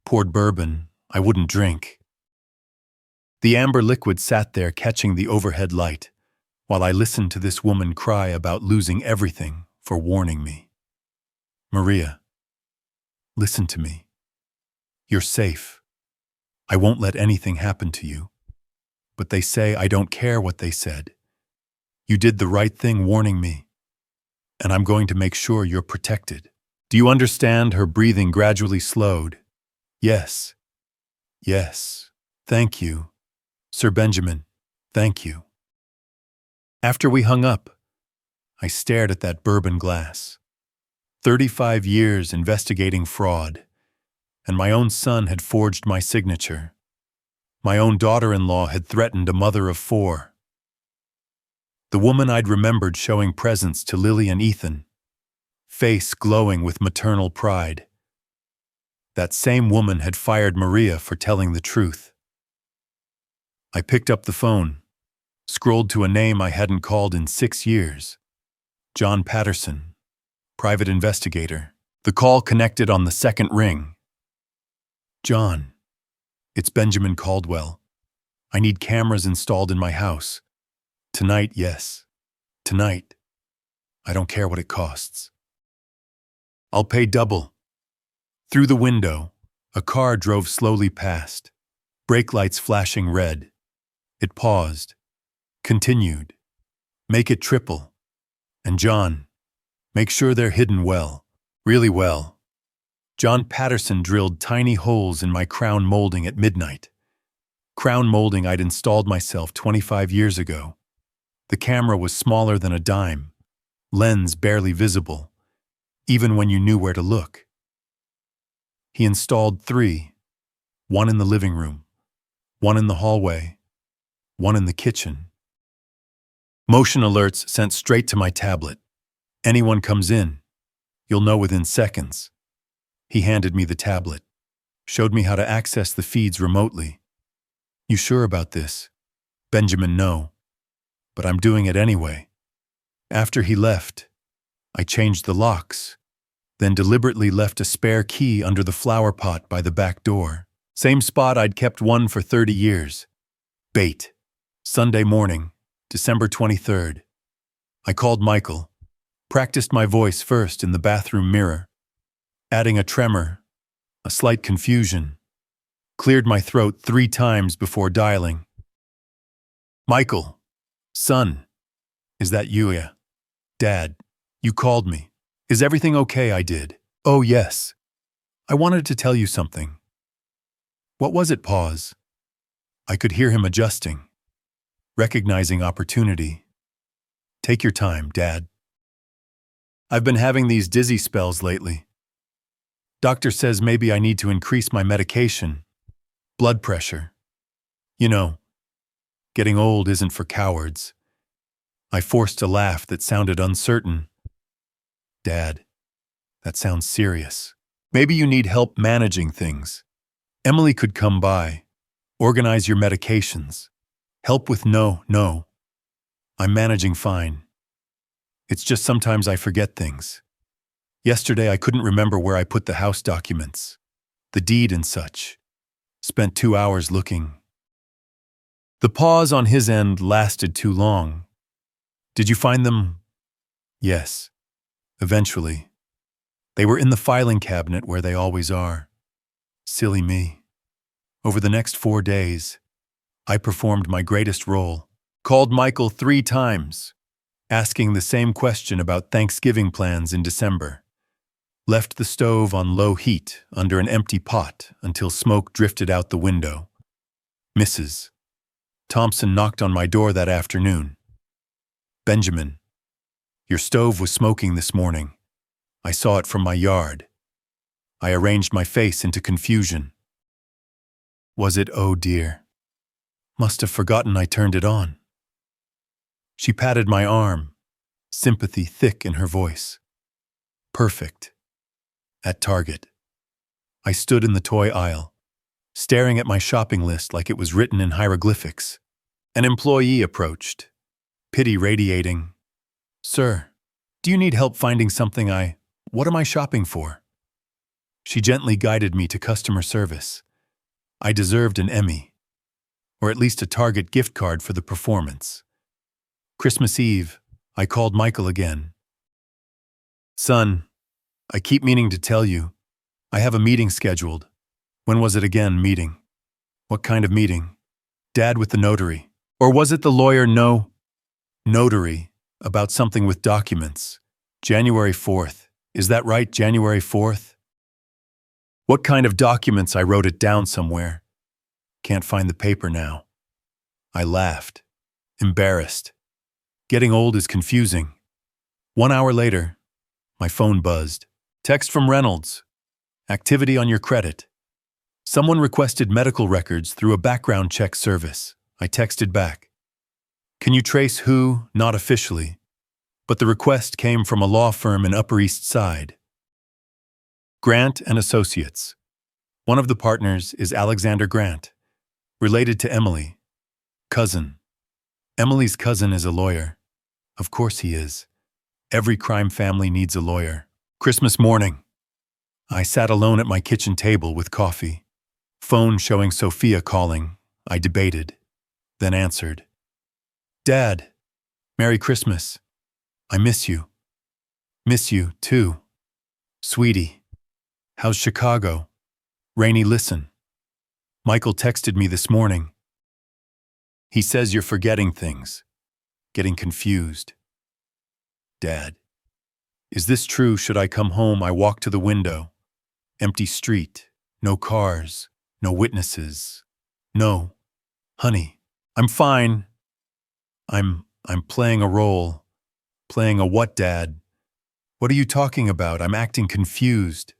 poured bourbon. I wouldn't drink. The amber liquid sat there catching the overhead light, while I listened to this woman cry about losing everything for warning me. Maria, listen to me. You're safe. I won't let anything happen to you. But they say I don't care what they said. You did the right thing warning me, and I'm going to make sure you're protected. Do you understand? Her breathing gradually slowed. Yes. Yes. Thank you. Sir Benjamin, thank you. After we hung up, I stared at that bourbon glass. 35 years investigating fraud, and my own son had forged my signature. My own daughter-in-law had threatened a mother of 4. The woman I'd remembered showing presents to Lily and Ethan, face glowing with maternal pride. That same woman had fired Maria for telling the truth. I picked up the phone, scrolled to a name I hadn't called in 6 years. John Patterson, private investigator. The call connected on the second ring. John, it's Benjamin Caldwell. I need cameras installed in my house. Tonight, yes. Tonight. I don't care what it costs. I'll pay double. Through the window, a car drove slowly past, brake lights flashing red. It paused, continued. Make it triple. And John, make sure they're hidden well, really well. John Patterson drilled tiny holes in my crown molding at midnight. Crown molding I'd installed myself 25 years ago. The camera was smaller than a dime, lens barely visible, even when you knew where to look. He installed 3, 1 in the living room, 1 in the hallway, 1 in the kitchen. Motion alerts sent straight to my tablet. Anyone comes in, you'll know within seconds. He handed me the tablet, showed me how to access the feeds remotely. You sure about this? Benjamin, no. But I'm doing it anyway. After he left, I changed the locks, then deliberately left a spare key under the flower pot by the back door. Same spot I'd kept one for 30 years. Bait. Sunday morning, December 23rd. I called Michael, practiced my voice first in the bathroom mirror, adding a tremor, a slight confusion, cleared my throat 3 times before dialing. Michael. Son, is that you? Yeah. Dad, you called me. Is everything okay? I did. Oh, yes. I wanted to tell you something. What was it? Pause. I could hear him adjusting, recognizing opportunity. Take your time, Dad. I've been having these dizzy spells lately. Doctor says maybe I need to increase my medication, blood pressure. You know, getting old isn't for cowards. I forced a laugh that sounded uncertain. Dad, that sounds serious. Maybe you need help managing things. Emily could come by, organize your medications, help with no. I'm managing fine. It's just sometimes I forget things. Yesterday I couldn't remember where I put the house documents, the deed and such. Spent 2 hours looking. The pause on his end lasted too long. Did you find them? Yes. Eventually. They were in the filing cabinet where they always are. Silly me. Over the next 4 days, I performed my greatest role. Called Michael 3 times, asking the same question about Thanksgiving plans in December. Left the stove on low heat under an empty pot until smoke drifted out the window. Mrs. Thompson knocked on my door that afternoon. Benjamin, your stove was smoking this morning. I saw it from my yard. I arranged my face into confusion. Was it, oh dear? Must have forgotten I turned it on. She patted my arm, sympathy thick in her voice. Perfect. At Target. I stood in the toy aisle, staring at my shopping list like it was written in hieroglyphics. An employee approached, pity radiating. Sir, do you need help finding something what am I shopping for? She gently guided me to customer service. I deserved an Emmy, or at least a Target gift card for the performance. Christmas Eve, I called Michael again. Son, I keep meaning to tell you. I have a meeting scheduled. When was it again, meeting? What kind of meeting? Dad with the notary. Or was it the lawyer? No. Notary, about something with documents. January 4th. Is that right, January 4th? What kind of documents? I wrote it down somewhere. Can't find the paper now. I laughed, embarrassed. Getting old is confusing. 1 hour later, my phone buzzed. Text from Reynolds. Activity on your credit. Someone requested medical records through a background check service. I texted back. Can you trace who? Not officially. But the request came from a law firm in Upper East Side. Grant and Associates. One of the partners is Alexander Grant, related to Emily. Cousin. Emily's cousin is a lawyer. Of course he is. Every crime family needs a lawyer. Christmas morning. I sat alone at my kitchen table with coffee. Phone showing Sophia calling. I debated, then answered. Dad, Merry Christmas. I miss you. Miss you, too. Sweetie, how's Chicago? Rainy, listen. Michael texted me this morning. He says you're forgetting things, getting confused. Dad, is this true? Should I come home? I walk to the window. Empty street, no cars, no witnesses. No, honey, I'm fine. I'm playing a role. Playing a what, Dad? What are you talking about? I'm acting confused,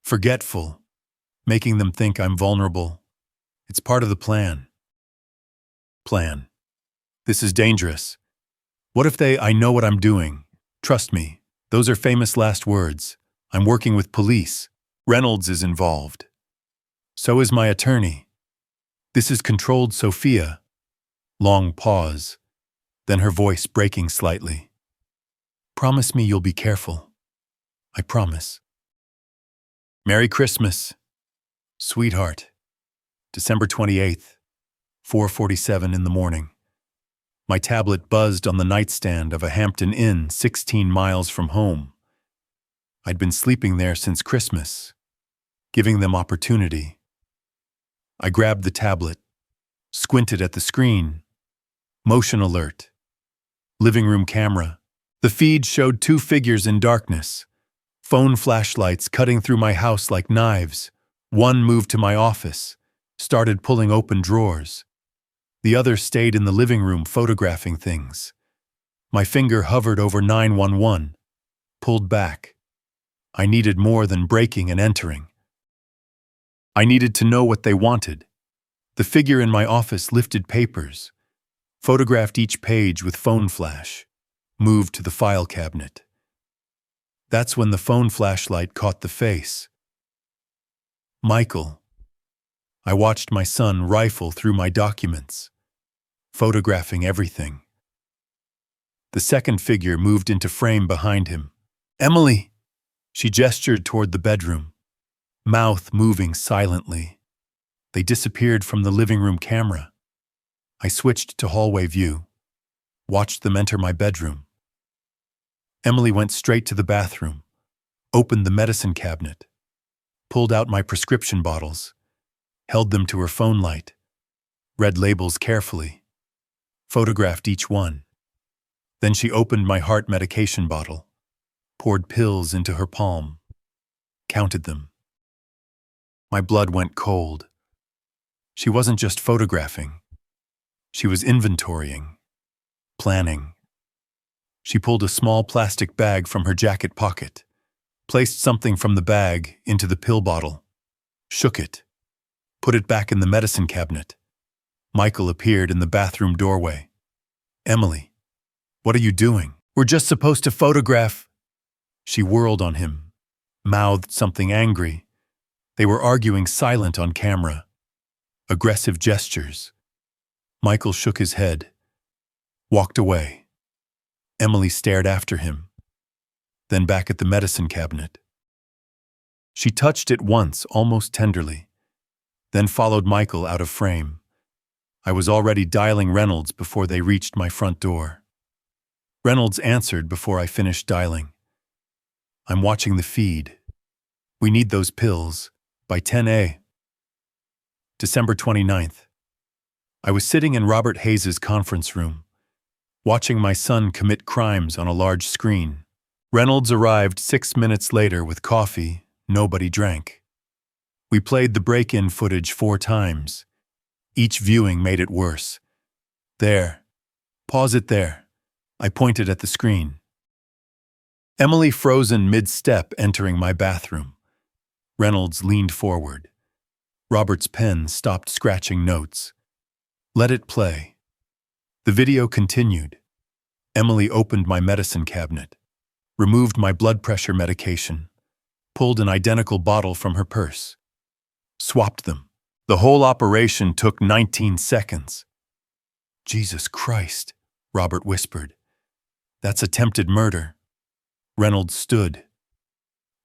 forgetful, making them think I'm vulnerable. It's part of the plan. Plan. This is dangerous. What if I know what I'm doing? Trust me, those are famous last words. I'm working with police. Reynolds is involved. So is my attorney. This is controlled, Sophia. Long pause, then her voice breaking slightly. Promise me you'll be careful. I promise. Merry Christmas, sweetheart. December 28th, 4:47 in the morning. My tablet buzzed on the nightstand of a Hampton Inn 16 miles from home. I'd been sleeping there since Christmas, giving them opportunity. I grabbed the tablet, squinted at the screen. Motion alert. Living room camera. The feed showed 2 figures in darkness. Phone flashlights cutting through my house like knives. One moved to my office, started pulling open drawers. The other stayed in the living room photographing things. My finger hovered over 911, pulled back. I needed more than breaking and entering. I needed to know what they wanted. The figure in my office lifted papers, photographed each page with phone flash, moved to the file cabinet. That's when the phone flashlight caught the face. Michael. I watched my son rifle through my documents, photographing everything. The second figure moved into frame behind him. Emily! She gestured toward the bedroom, mouth moving silently. They disappeared from the living room camera. I switched to hallway view, watched them enter my bedroom. Emily went straight to the bathroom, opened the medicine cabinet, pulled out my prescription bottles, held them to her phone light, read labels carefully, photographed each one. Then she opened my heart medication bottle, poured pills into her palm, counted them. My blood went cold. She wasn't just photographing. She was inventorying, planning. She pulled a small plastic bag from her jacket pocket, placed something from the bag into the pill bottle, shook it, put it back in the medicine cabinet. Michael appeared in the bathroom doorway. "Emily, what are you doing? We're just supposed to photograph." She whirled on him, mouthed something angry. They were arguing silent on camera. Aggressive gestures. Michael shook his head, walked away. Emily stared after him, then back at the medicine cabinet. She touched it once, almost tenderly, then followed Michael out of frame. I was already dialing Reynolds before they reached my front door. Reynolds answered before I finished dialing. "I'm watching the feed. We need those pills by 10 a. December 29th. I was sitting in Robert Hayes's conference room, watching my son commit crimes on a large screen. Reynolds arrived 6 minutes later with coffee. Nobody drank. We played the break-in footage 4 times. Each viewing made it worse. "There. Pause it there." I pointed at the screen. Emily frozen mid-step entering my bathroom. Reynolds leaned forward. Robert's pen stopped scratching notes. Let it play. The video continued. Emily opened my medicine cabinet, removed my blood pressure medication, pulled an identical bottle from her purse, swapped them. The whole operation took 19 seconds. "Jesus Christ," Robert whispered. "That's attempted murder." Reynolds stood.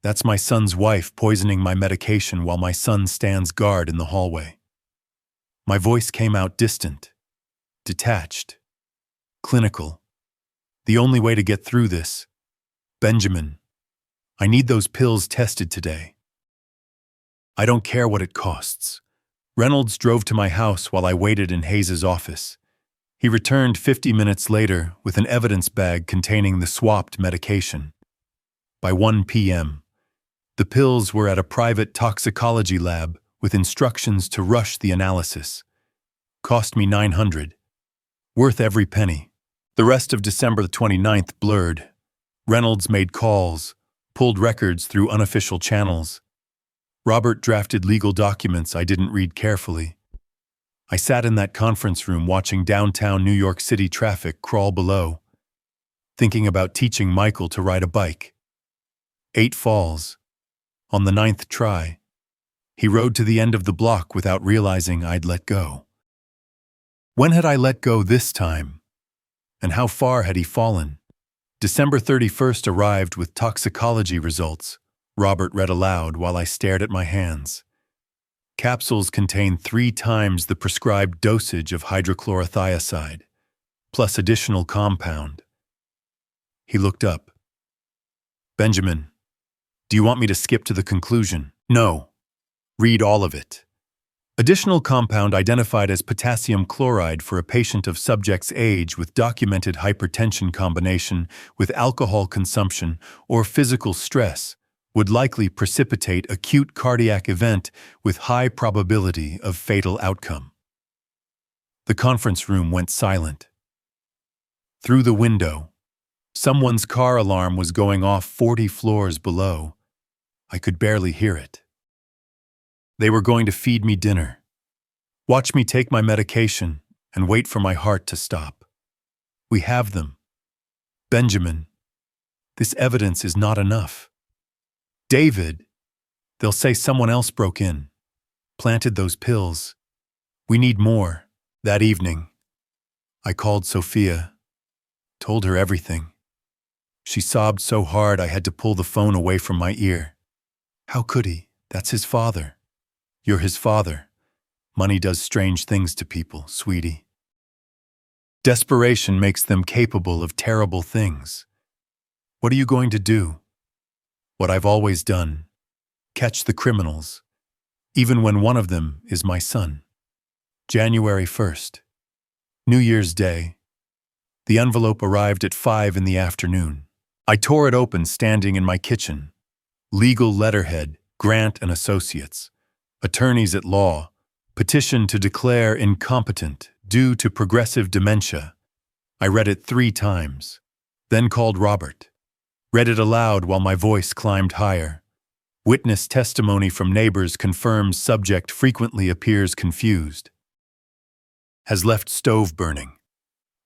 "That's my son's wife poisoning my medication while my son stands guard in the hallway." My voice came out distant, detached, clinical. "The only way to get through this, Benjamin, I need those pills tested today. I don't care what it costs." Reynolds drove to my house while I waited in Hayes's office. He returned 50 minutes later with an evidence bag containing the swapped medication. By 1 p.m., the pills were at a private toxicology lab with instructions to rush the analysis. Cost me $900. Worth every penny. The rest of December 29th blurred. Reynolds made calls, pulled records through unofficial channels. Robert drafted legal documents I didn't read carefully. I sat in that conference room watching downtown New York City traffic crawl below, thinking about teaching Michael to ride a bike. 8 falls. On the 9th try, he rode to the end of the block without realizing I'd let go. When had I let go this time? And how far had he fallen? December 31st arrived with toxicology results. Robert read aloud while I stared at my hands. Capsules contain 3 times the prescribed dosage of hydrochlorothiazide, plus additional compound. He looked up. "Benjamin, do you want me to skip to the conclusion?" "No. Read all of it. Additional compound identified as potassium chloride for a patient of subject's age with documented hypertension combination with alcohol consumption or physical stress would likely precipitate acute cardiac event with high probability of fatal outcome." The conference room went silent. Through the window, someone's car alarm was going off 40 floors below. I could barely hear it. They were going to feed me dinner, watch me take my medication, and wait for my heart to stop. We have them. Benjamin, this evidence is not enough. David, they'll say someone else broke in, planted those pills. We need more. That evening, I called Sophia, told her everything. She sobbed so hard I had to pull the phone away from my ear. "How could he? That's his father." "You're his father. Money does strange things to people, sweetie. Desperation makes them capable of terrible things. What are you going to do?" "What I've always done. Catch the criminals, even when one of them is my son." January 1st. New Year's Day. The envelope arrived at 5 in the afternoon. I tore it open standing in my kitchen. Legal letterhead, Grant and Associates. Attorneys at law. Petition to declare incompetent due to progressive dementia. I read it 3 times, then called Robert. Read it aloud while my voice climbed higher. Witness testimony from neighbors confirms subject frequently appears confused. Has left stove burning.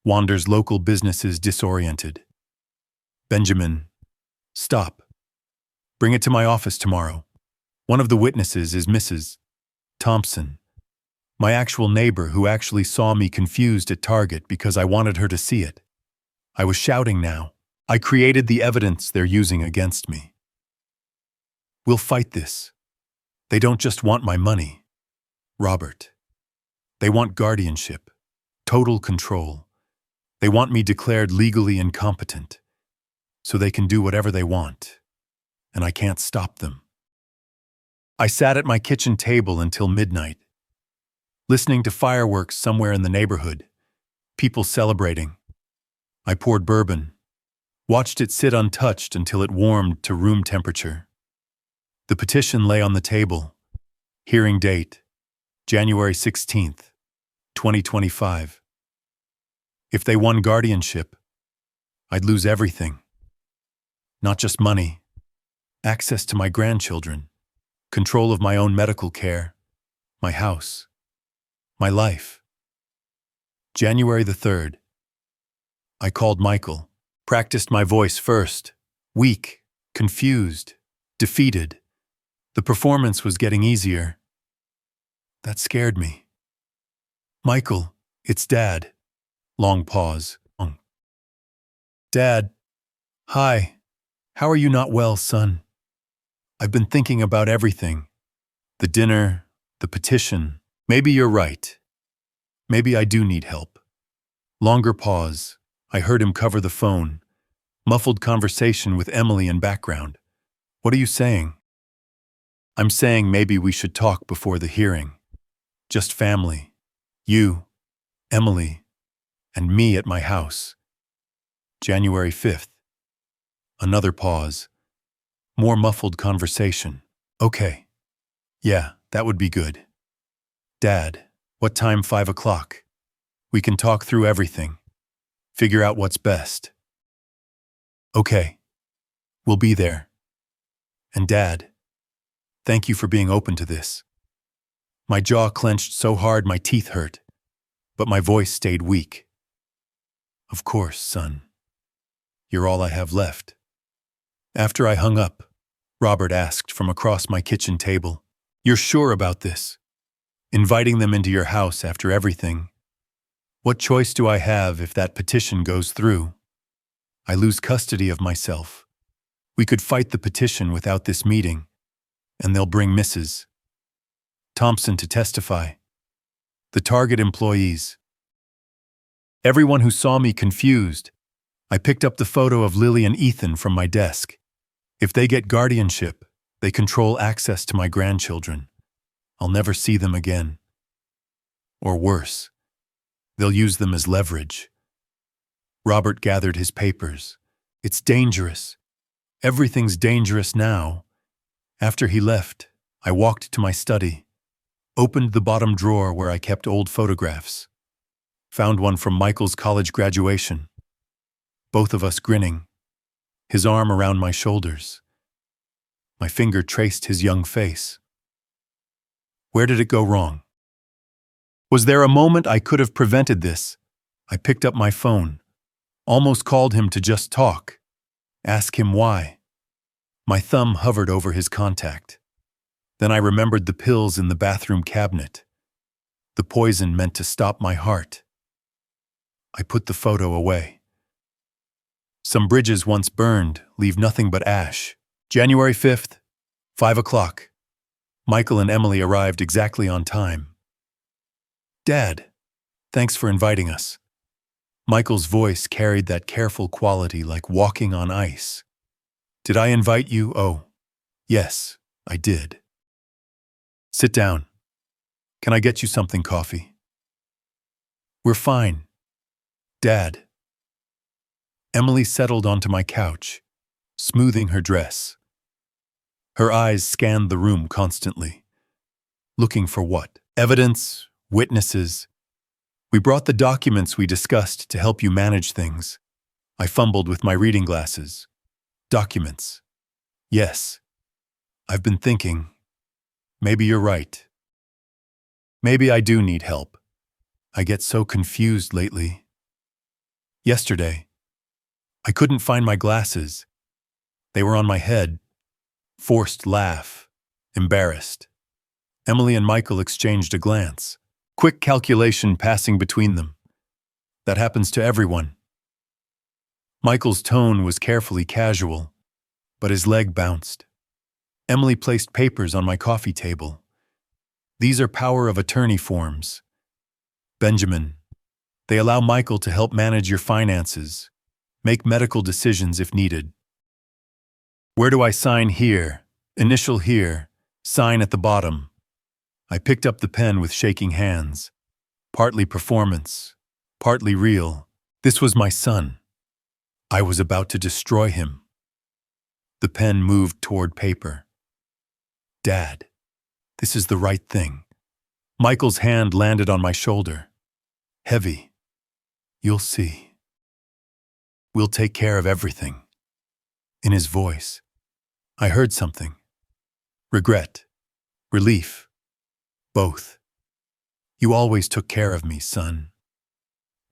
Wanders local businesses disoriented. Benjamin, stop. Bring it to my office tomorrow. One of the witnesses is Mrs. Thompson, my actual neighbor who actually saw me confused at Target because I wanted her to see it. I was shouting now. I created the evidence they're using against me. We'll fight this. They don't just want my money, Robert. They want guardianship, total control. They want me declared legally incompetent, so they can do whatever they want, and I can't stop them. I sat at my kitchen table until midnight, listening to fireworks somewhere in the neighborhood, people celebrating. I poured bourbon, watched it sit untouched until it warmed to room temperature. The petition lay on the table. Hearing date, January 16th, 2025. If they won guardianship, I'd lose everything. Not just money, access to my grandchildren, control of my own medical care, my house, my life. January the 3rd. I called Michael, practiced my voice first, weak, confused, defeated. The performance was getting easier. That scared me. Michael, it's Dad. Long pause. Dad. Hi. How are you not well, son? I've been thinking about everything. The dinner, the petition. Maybe you're right. Maybe I do need help. Longer pause. I heard him cover the phone. Muffled conversation with Emily in background. What are you saying? I'm saying maybe we should talk before the hearing. Just family. You, Emily, and me at my house. January 5th. Another pause. More muffled conversation. Okay. Yeah, that would be good. Dad, what time? 5 o'clock. We can talk through everything. Figure out what's best. Okay. We'll be there. And Dad, thank you for being open to this. My jaw clenched so hard my teeth hurt, but my voice stayed weak. Of course, son. You're all I have left. After I hung up, Robert asked from across my kitchen table, "You're sure about this? Inviting them into your house after everything? What choice do I have if that petition goes through? I lose custody of myself. We could fight the petition without this meeting, and they'll bring Mrs. Thompson to testify. The Target employees. Everyone who saw me confused. I picked up the photo of Lily and Ethan from my desk. If they get guardianship, they control access to my grandchildren. I'll never see them again. Or worse, they'll use them as leverage. Robert gathered his papers. It's dangerous. Everything's dangerous now. After he left, I walked to my study, opened the bottom drawer where I kept old photographs, found one from Michael's college graduation. Both of us grinning, his arm around my shoulders. My finger traced his young face. Where did it go wrong? Was there a moment I could have prevented this? I picked up my phone, almost called him to just talk, ask him why. My thumb hovered over his contact. Then I remembered the pills in the bathroom cabinet, the poison meant to stop my heart. I put the photo away. Some bridges once burned leave nothing but ash. January 5th, 5 o'clock. Michael and Emily arrived exactly on time. Dad, thanks for inviting us. Michael's voice carried that careful quality like walking on ice. Did I invite you? Oh, yes, I did. Sit down. Can I get you something coffee? We're fine. Dad. Emily settled onto my couch, smoothing her dress. Her eyes scanned the room constantly. Looking for what? Evidence, witnesses. We brought the documents we discussed to help you manage things. I fumbled with my reading glasses. Documents. Yes. I've been thinking. Maybe you're right. Maybe I do need help. I get so confused lately. Yesterday, I couldn't find my glasses. They were on my head. Forced laugh. Embarrassed. Emily and Michael exchanged a glance. Quick calculation passing between them. That happens to everyone. Michael's tone was carefully casual, but his leg bounced. Emily placed papers on my coffee table. These are power of attorney forms. Benjamin, they allow Michael to help manage your finances, make medical decisions if needed. Where do I sign here? Initial here, sign at the bottom. I picked up the pen with shaking hands. Partly performance, partly real. This was my son. I was about to destroy him. The pen moved toward paper. Dad, this is the right thing. Michael's hand landed on my shoulder. Heavy. You'll see. We'll take care of everything. In his voice, I heard something. Regret. Relief. Both. You always took care of me, son.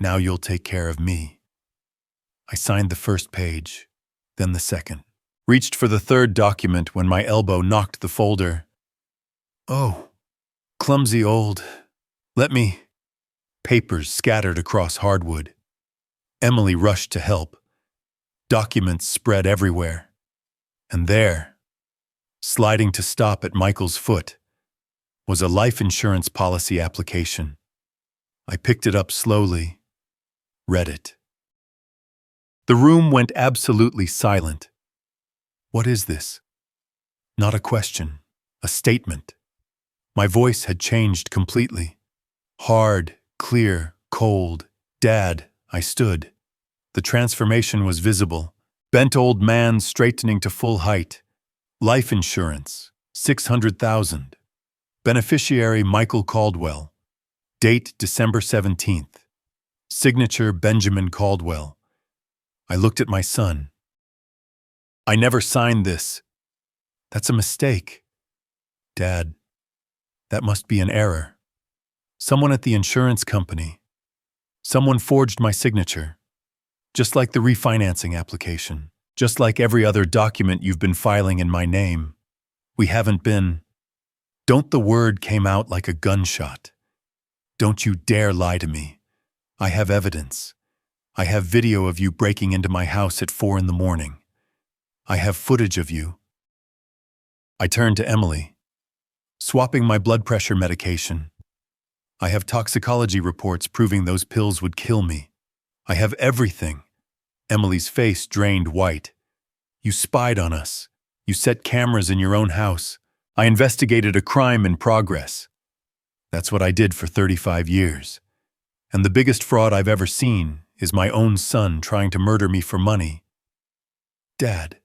Now you'll take care of me. I signed the first page, then the second. Reached for the third document when my elbow knocked the folder. Oh, clumsy old. Let me. Papers scattered across hardwood. Emily rushed to help. Documents spread everywhere. And there, sliding to stop at Michael's foot, was a life insurance policy application. I picked it up slowly, read it. The room went absolutely silent. What is this? Not a question, a statement. My voice had changed completely. Hard, clear, cold. Dad, I stood. The transformation was visible. Bent old man straightening to full height. Life insurance, $600,000. Beneficiary Michael Caldwell. Date December 17th. Signature Benjamin Caldwell. I looked at my son. I never signed this. That's a mistake. Dad, that must be an error. Someone at the insurance company. Someone forged my signature. Just like the refinancing application. Just like every other document you've been filing in my name. We haven't been. Don't the word came out like a gunshot. Don't you dare lie to me. I have evidence. I have video of you breaking into my house at 4 a.m. I have footage of you. I turned to Emily. Swapping my blood pressure medication. I have toxicology reports proving those pills would kill me. I have everything. Emily's face drained white. You spied on us. You set cameras in your own house. I investigated a crime in progress. That's what I did for 35 years. And the biggest fraud I've ever seen is my own son trying to murder me for money. Dad,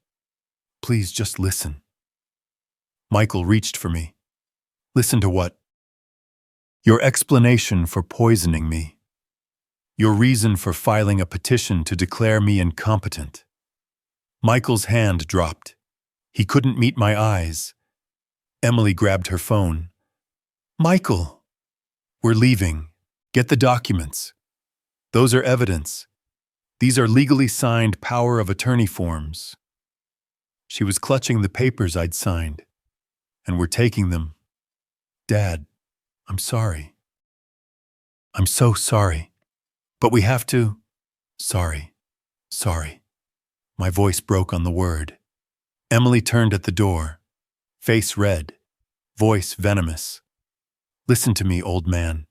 please just listen. Michael reached for me. Listen to what? Your explanation for poisoning me. Your reason for filing a petition to declare me incompetent. Michael's hand dropped. He couldn't meet my eyes. Emily grabbed her phone. Michael, we're leaving. Get the documents. Those are evidence. These are legally signed power of attorney forms. She was clutching the papers I'd signed, and we're taking them. Dad, I'm sorry. I'm so sorry. But we have to. Sorry. My voice broke on the word. Emily turned at the door, face red, voice venomous. Listen to me, old man.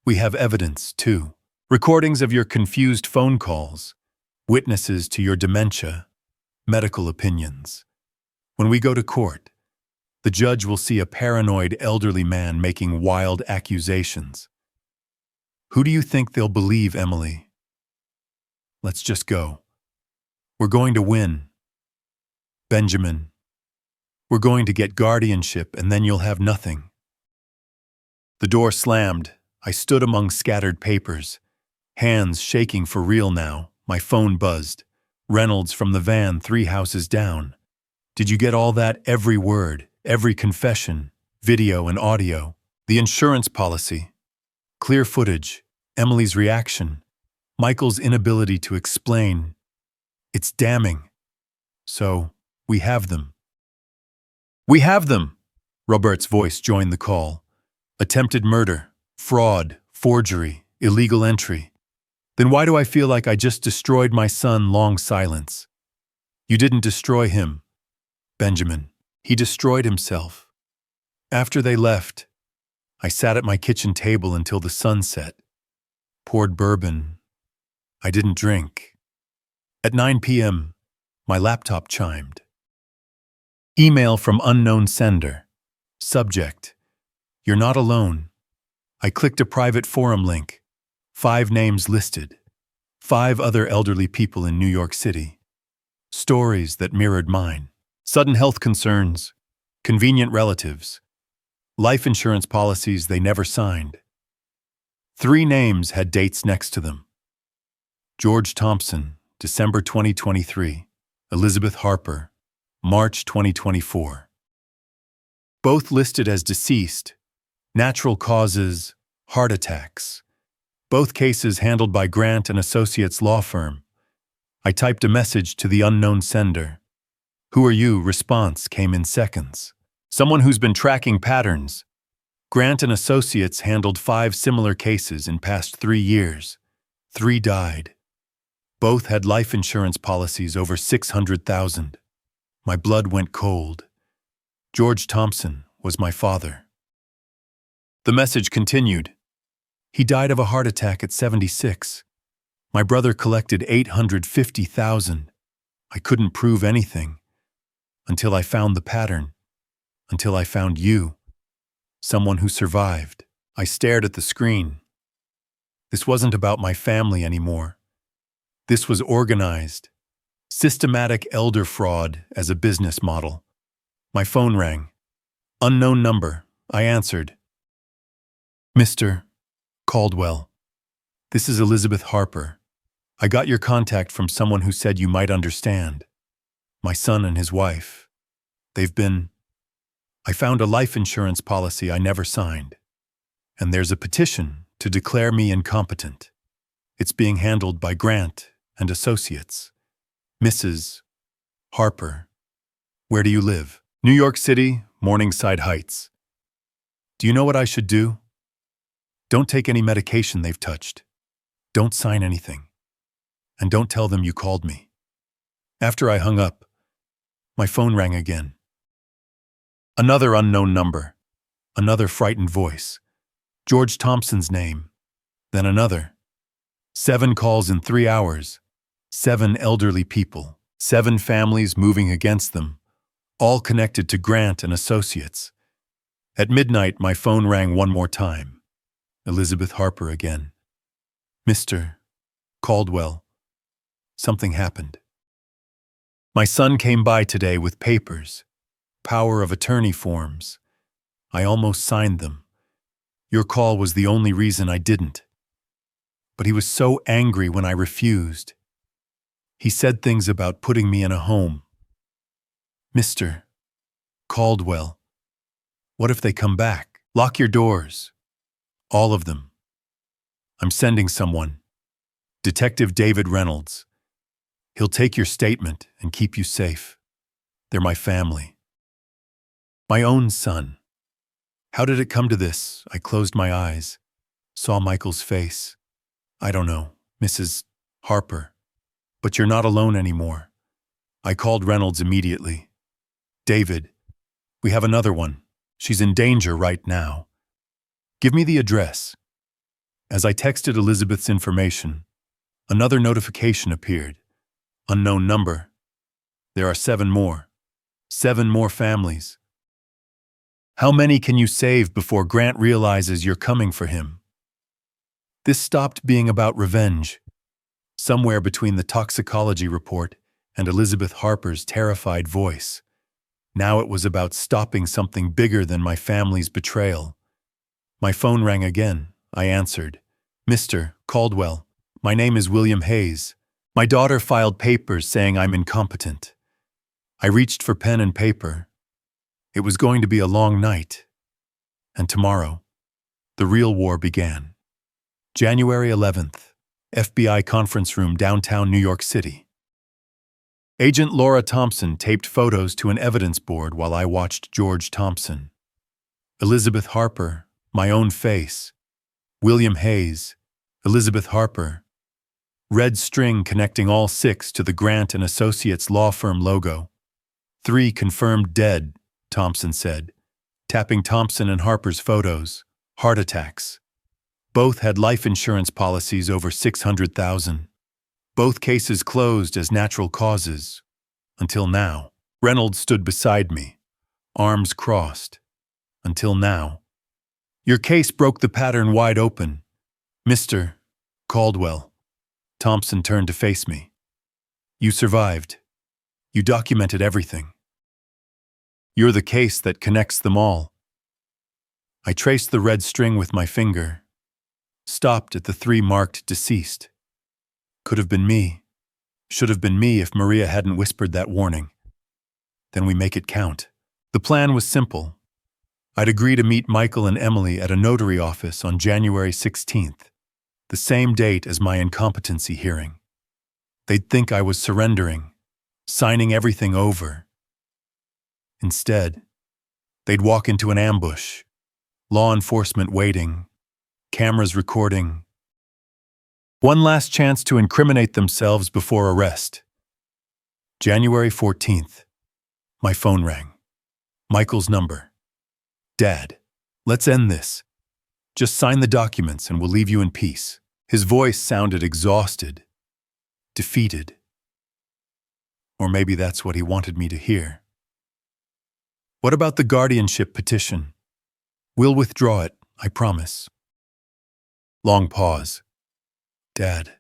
We have evidence, too. Recordings of your confused phone calls, witnesses to your dementia, medical opinions. When we go to court, the judge will see a paranoid elderly man making wild accusations. Who do you think they'll believe, Emily? Let's just go. We're going to win. Benjamin, we're going to get guardianship and then you'll have nothing. The door slammed. I stood among scattered papers, hands shaking for real now. My phone buzzed. Reynolds from the van 3 houses down. Did you get all that? Every word, every confession, video and audio, the insurance policy, clear footage, Emily's reaction, Michael's inability to explain. It's damning. So, we have them. We have them! Robert's voice joined the call. Attempted murder, fraud, forgery, illegal entry. Then why do I feel like I just destroyed my son? Long silence. You didn't destroy him, Benjamin. He destroyed himself. After they left, I sat at my kitchen table until the sun set. Poured bourbon. I didn't drink. At 9 p.m., my laptop chimed. Email from unknown sender. Subject: You're not alone. I clicked a private forum link. 5 names listed. 5 other elderly people in New York City. Stories that mirrored mine. Sudden health concerns. Convenient relatives. Life insurance policies they never signed. 3 names had dates next to them. George Thompson, December 2023. Elizabeth Harper, March 2024. Both listed as deceased. Natural causes, heart attacks. Both cases handled by Grant & Associates law firm. I typed a message to the unknown sender. Who are you? Response came in seconds. Someone who's been tracking patterns. Grant & Associates handled 5 similar cases in past 3 years. 3 died. Both had life insurance policies over $600,000. My blood went cold. George Thompson was my father. The message continued. He died of a heart attack at 76. My brother collected $850,000. I couldn't prove anything. Until I found the pattern. Until I found you. Someone who survived. I stared at the screen. This wasn't about my family anymore. This was organized. Systematic elder fraud as a business model. My phone rang. Unknown number. I answered. Mr. Caldwell. This is Elizabeth Harper. I got your contact from someone who said you might understand. My son and his wife. I found a life insurance policy I never signed. And there's a petition to declare me incompetent. It's being handled by Grant & Associates. Mrs. Harper. Where do you live? New York City, Morningside Heights. Do you know what I should do? Don't take any medication they've touched. Don't sign anything. And don't tell them you called me. After I hung up, my phone rang again. Another unknown number. Another frightened voice. George Thompson's name. Then another. 7 calls in 3 hours. 7 elderly people. 7 families moving against them. All connected to Grant & Associates. At midnight, my phone rang one more time. Elizabeth Harper again. Mr. Caldwell. Something happened. My son came by today with papers. Power of attorney forms. I almost signed them. Your call was the only reason I didn't. But he was so angry when I refused. He said things about putting me in a home. Mr. Caldwell. What if they come back? Lock your doors. All of them. I'm sending someone. Detective David Reynolds. He'll take your statement and keep you safe. They're my family. My own son. How did it come to this? I closed my eyes, saw Michael's face. I don't know, Mrs. Harper. But you're not alone anymore. I called Reynolds immediately. David, we have another one. She's in danger right now. Give me the address. As I texted Elizabeth's information, another notification appeared. Unknown number. There are 7 more. 7 more families. How many can you save before Grant realizes you're coming for him? This stopped being about revenge. Somewhere between the toxicology report and Elizabeth Harper's terrified voice. Now it was about stopping something bigger than my family's betrayal. My phone rang again. I answered. Mr. Caldwell, my name is William Hayes. My daughter filed papers saying I'm incompetent. I reached for pen and paper. It was going to be a long night. And tomorrow, the real war began. January 11th, FBI conference room, downtown New York City. Agent Laura Thompson taped photos to an evidence board while I watched George Thompson. Elizabeth Harper, my own face. William Hayes, Elizabeth Harper. Red string connecting all 6 to the Grant and Associates law firm logo. 3 confirmed dead, Thompson said, tapping Thompson and Harper's photos. Heart attacks. Both had life insurance policies over $600,000. Both cases closed as natural causes. Until now. Reynolds stood beside me, arms crossed. Until now. Your case broke the pattern wide open. Mr. Caldwell. Thompson turned to face me. You survived. You documented everything. You're the case that connects them all. I traced the red string with my finger. Stopped at the 3 marked deceased. Could have been me. Should have been me if Maria hadn't whispered that warning. Then we make it count. The plan was simple. I'd agree to meet Michael and Emily at a notary office on January 16th, the same date as my incompetency hearing. They'd think I was surrendering, signing everything over. Instead, they'd walk into an ambush, law enforcement waiting, cameras recording. One last chance to incriminate themselves before arrest. January 14th. My phone rang. Michael's number. Dad, let's end this. Just sign the documents and we'll leave you in peace. His voice sounded exhausted, defeated. Or maybe that's what he wanted me to hear. What about the guardianship petition? We'll withdraw it, I promise. Long pause. Dad,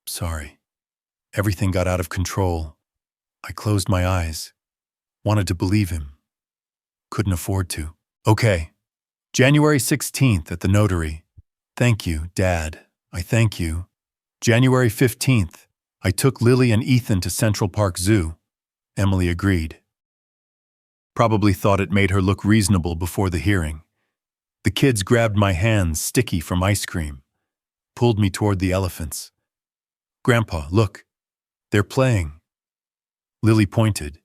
sorry. Everything got out of control. I closed my eyes. Wanted to believe him. Couldn't afford to. Okay. January 16th at the notary. Thank you, Dad. I thank you. January 15th. I took Lily and Ethan to Central Park Zoo. Emily agreed. Probably thought it made her look reasonable before the hearing. The kids grabbed my hands, sticky from ice cream. Pulled me toward the elephants. Grandpa, look. They're playing. Lily pointed.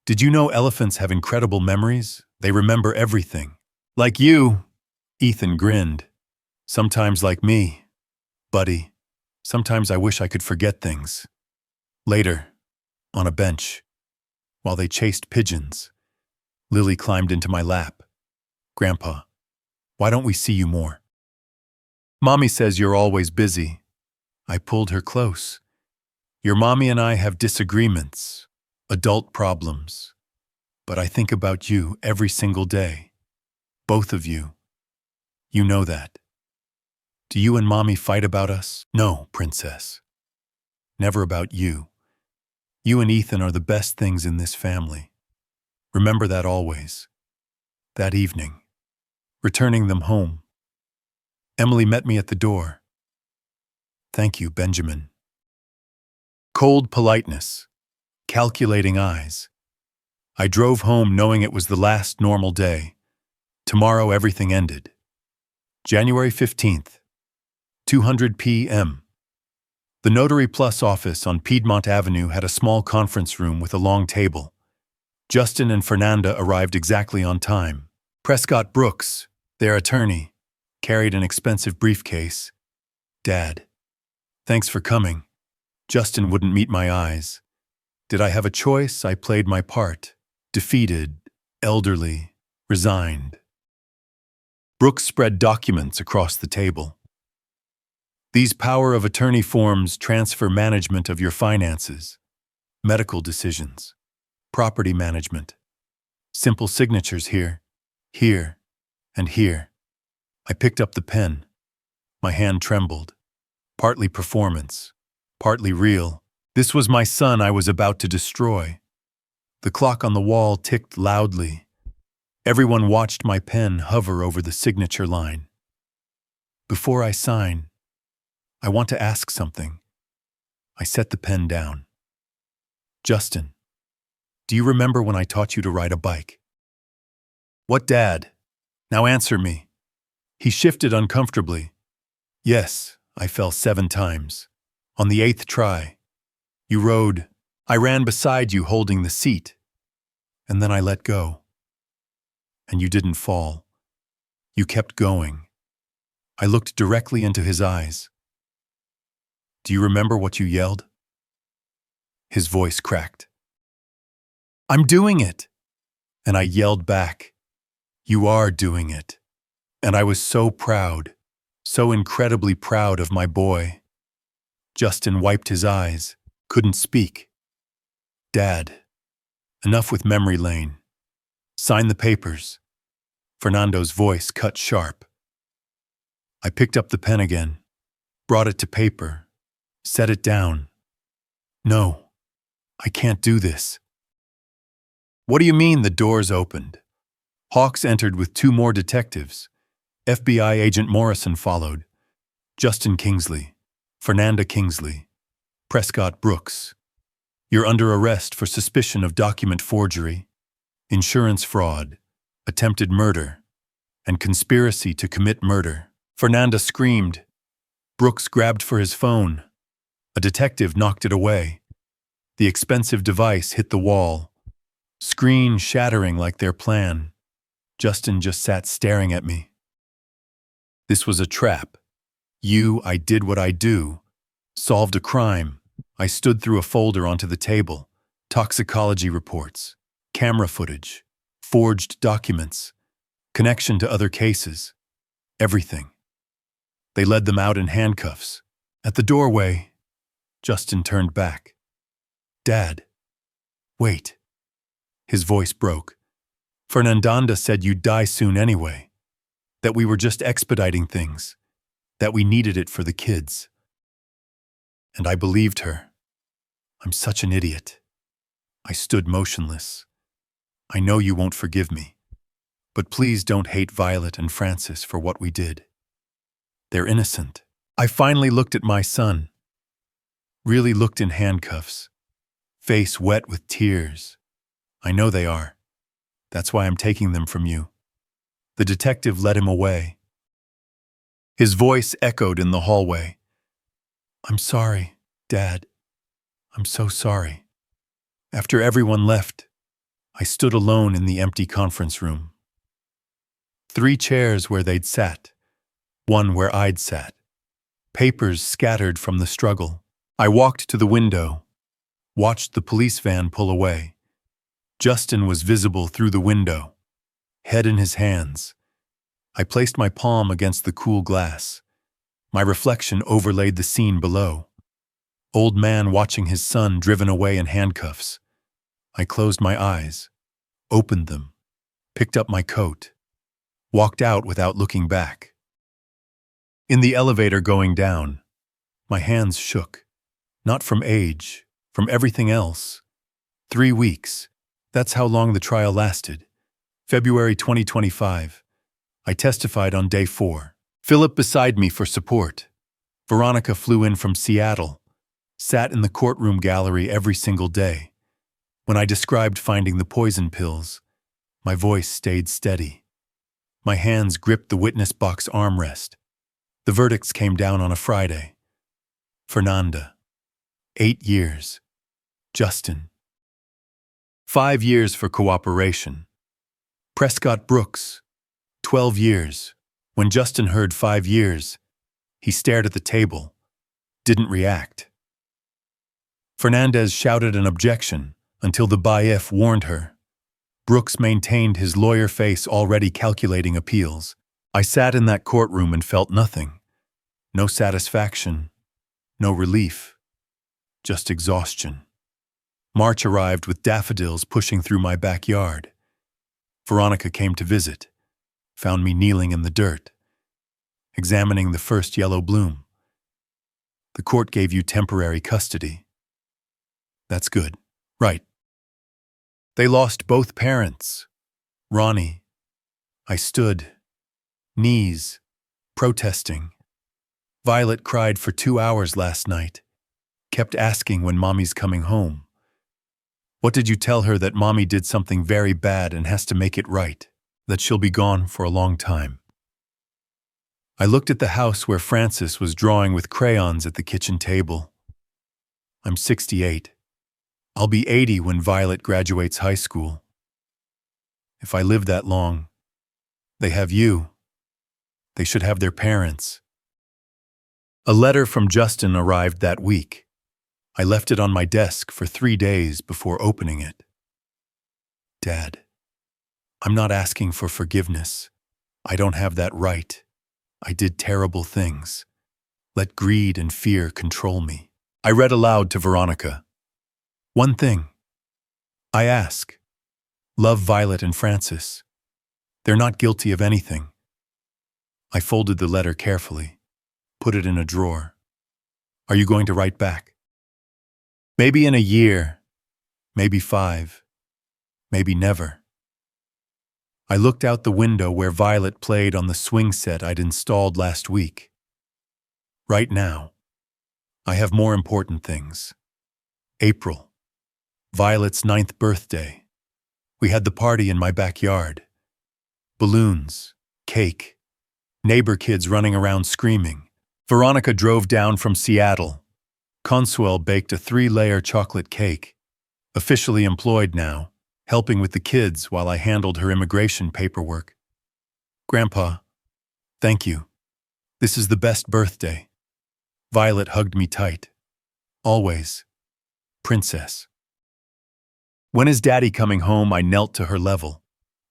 Did you know elephants have incredible memories? They remember everything. Like you. Ethan grinned. Sometimes like me. Buddy, sometimes I wish I could forget things. Later, on a bench, while they chased pigeons, Lily climbed into my lap. Grandpa, why don't we see you more? Mommy says you're always busy. I pulled her close. Your mommy and I have disagreements, adult problems. But I think about you every single day. Both of you. You know that. Do you and Mommy fight about us? No, Princess. Never about you. You and Ethan are the best things in this family. Remember that always. That evening. Returning them home. Emily met me at the door. Thank you, Benjamin. Cold politeness. Calculating eyes. I drove home knowing it was the last normal day. Tomorrow everything ended. January 15th, 2:00 p.m. The Notary Plus office on Piedmont Avenue had a small conference room with a long table. Justin and Fernanda arrived exactly on time. Prescott Brooks, their attorney, carried an expensive briefcase. Dad, thanks for coming. Justin wouldn't meet my eyes. Did I have a choice? I played my part. Defeated, elderly, resigned. Brooks spread documents across the table. These power of attorney forms transfer management of your finances, medical decisions, property management. Simple signatures here, here, and here. I picked up the pen. My hand trembled. Partly performance, partly real. This was my son I was about to destroy. The clock on the wall ticked loudly. Everyone watched my pen hover over the signature line. Before I sign, I want to ask something. I set the pen down. Justin, do you remember when I taught you to ride a bike? What, Dad? Now answer me. He shifted uncomfortably. Yes, I fell 7 times. On the 8th try. You rode. I ran beside you holding the seat. And then I let go. And you didn't fall. You kept going. I looked directly into his eyes. Do you remember what you yelled? His voice cracked. I'm doing it! And I yelled back. You are doing it. And I was so proud, so incredibly proud of my boy. Justin wiped his eyes, couldn't speak. Dad, enough with memory lane. Sign the papers. Fernando's voice cut sharp. I picked up the pen again, brought it to paper, set it down. No, I can't do this. What do you mean the doors opened? Hawks entered with 2 more detectives. FBI agent Morrison followed. Justin Kingsley, Fernanda Kingsley, Prescott Brooks. You're under arrest for suspicion of document forgery, insurance fraud, attempted murder, and conspiracy to commit murder. Fernanda screamed. Brooks grabbed for his phone. A detective knocked it away. The expensive device hit the wall, screen shattering like their plan. Justin just sat staring at me. This was a trap. I did what I do. Solved a crime. I stood through a folder onto the table. Toxicology reports, camera footage, forged documents, connection to other cases. Everything. They led them out in handcuffs. At the doorway, Justin turned back. Dad, wait. His voice broke. Fernanda said you'd die soon anyway. That we were just expediting things. That we needed it for the kids. And I believed her. I'm such an idiot. I stood motionless. I know you won't forgive me. But please don't hate Violet and Francis for what we did. They're innocent. I finally looked at my son. Really looked in handcuffs. Face wet with tears. I know they are. That's why I'm taking them from you. The detective led him away. His voice echoed in the hallway. I'm sorry, Dad. I'm so sorry. After everyone left, I stood alone in the empty conference room. 3 chairs where they'd sat, 1 where I'd sat. Papers scattered from the struggle. I walked to the window, watched the police van pull away. Justin was visible through the window, head in his hands. I placed my palm against the cool glass. My reflection overlaid the scene below. Old man watching his son driven away in handcuffs. I closed my eyes, opened them, picked up my coat, walked out without looking back. In the elevator going down, my hands shook. Not from age, from everything else. 3 weeks. That's how long the trial lasted. February 2025. I testified on day 4. Philip beside me for support. Veronica flew in from Seattle. Sat in the courtroom gallery every single day. When I described finding the poison pills, my voice stayed steady. My hands gripped the witness box armrest. The verdicts came down on a Friday. Fernanda, 8 years. Justin, 5 years for cooperation. Prescott Brooks, 12 years. When Justin heard 5 years, he stared at the table, didn't react. Fernandez shouted an objection until the bailiff warned her. Brooks maintained his lawyer face, already calculating appeals. I sat in that courtroom and felt nothing. No satisfaction, no relief, just exhaustion. March arrived with daffodils pushing through my backyard. Veronica came to visit, found me kneeling in the dirt, examining the first yellow bloom. The court gave you temporary custody. That's good, right? They lost both parents. Ronnie. I stood, knees, protesting. Violet cried for 2 hours last night. Kept asking when Mommy's coming home. What did you tell her that Mommy did something very bad and has to make it right? That she'll be gone for a long time. I looked at the house where Francis was drawing with crayons at the kitchen table. I'm 68. I'll be 80 when Violet graduates high school. If I live that long, they have you. They should have their parents. A letter from Justin arrived that week. I left it on my desk for 3 days before opening it. Dad, I'm not asking for forgiveness. I don't have that right. I did terrible things. Let greed and fear control me. I read aloud to Veronica. One thing. I ask. Love Violet and Francis. They're not guilty of anything. I folded the letter carefully, put it in a drawer. Are you going to write back? Maybe in a year, maybe 5, maybe never. I looked out the window where Violet played on the swing set I'd installed last week. Right now, I have more important things. April, Violet's 9th birthday. We had the party in my backyard. Balloons, cake, neighbor kids running around screaming. Veronica drove down from Seattle. Consuel baked a 3-layer chocolate cake. Officially employed now, helping with the kids while I handled her immigration paperwork. Grandpa, thank you. This is the best birthday. Violet hugged me tight. Always. Princess. When is Daddy coming home? I knelt to her level,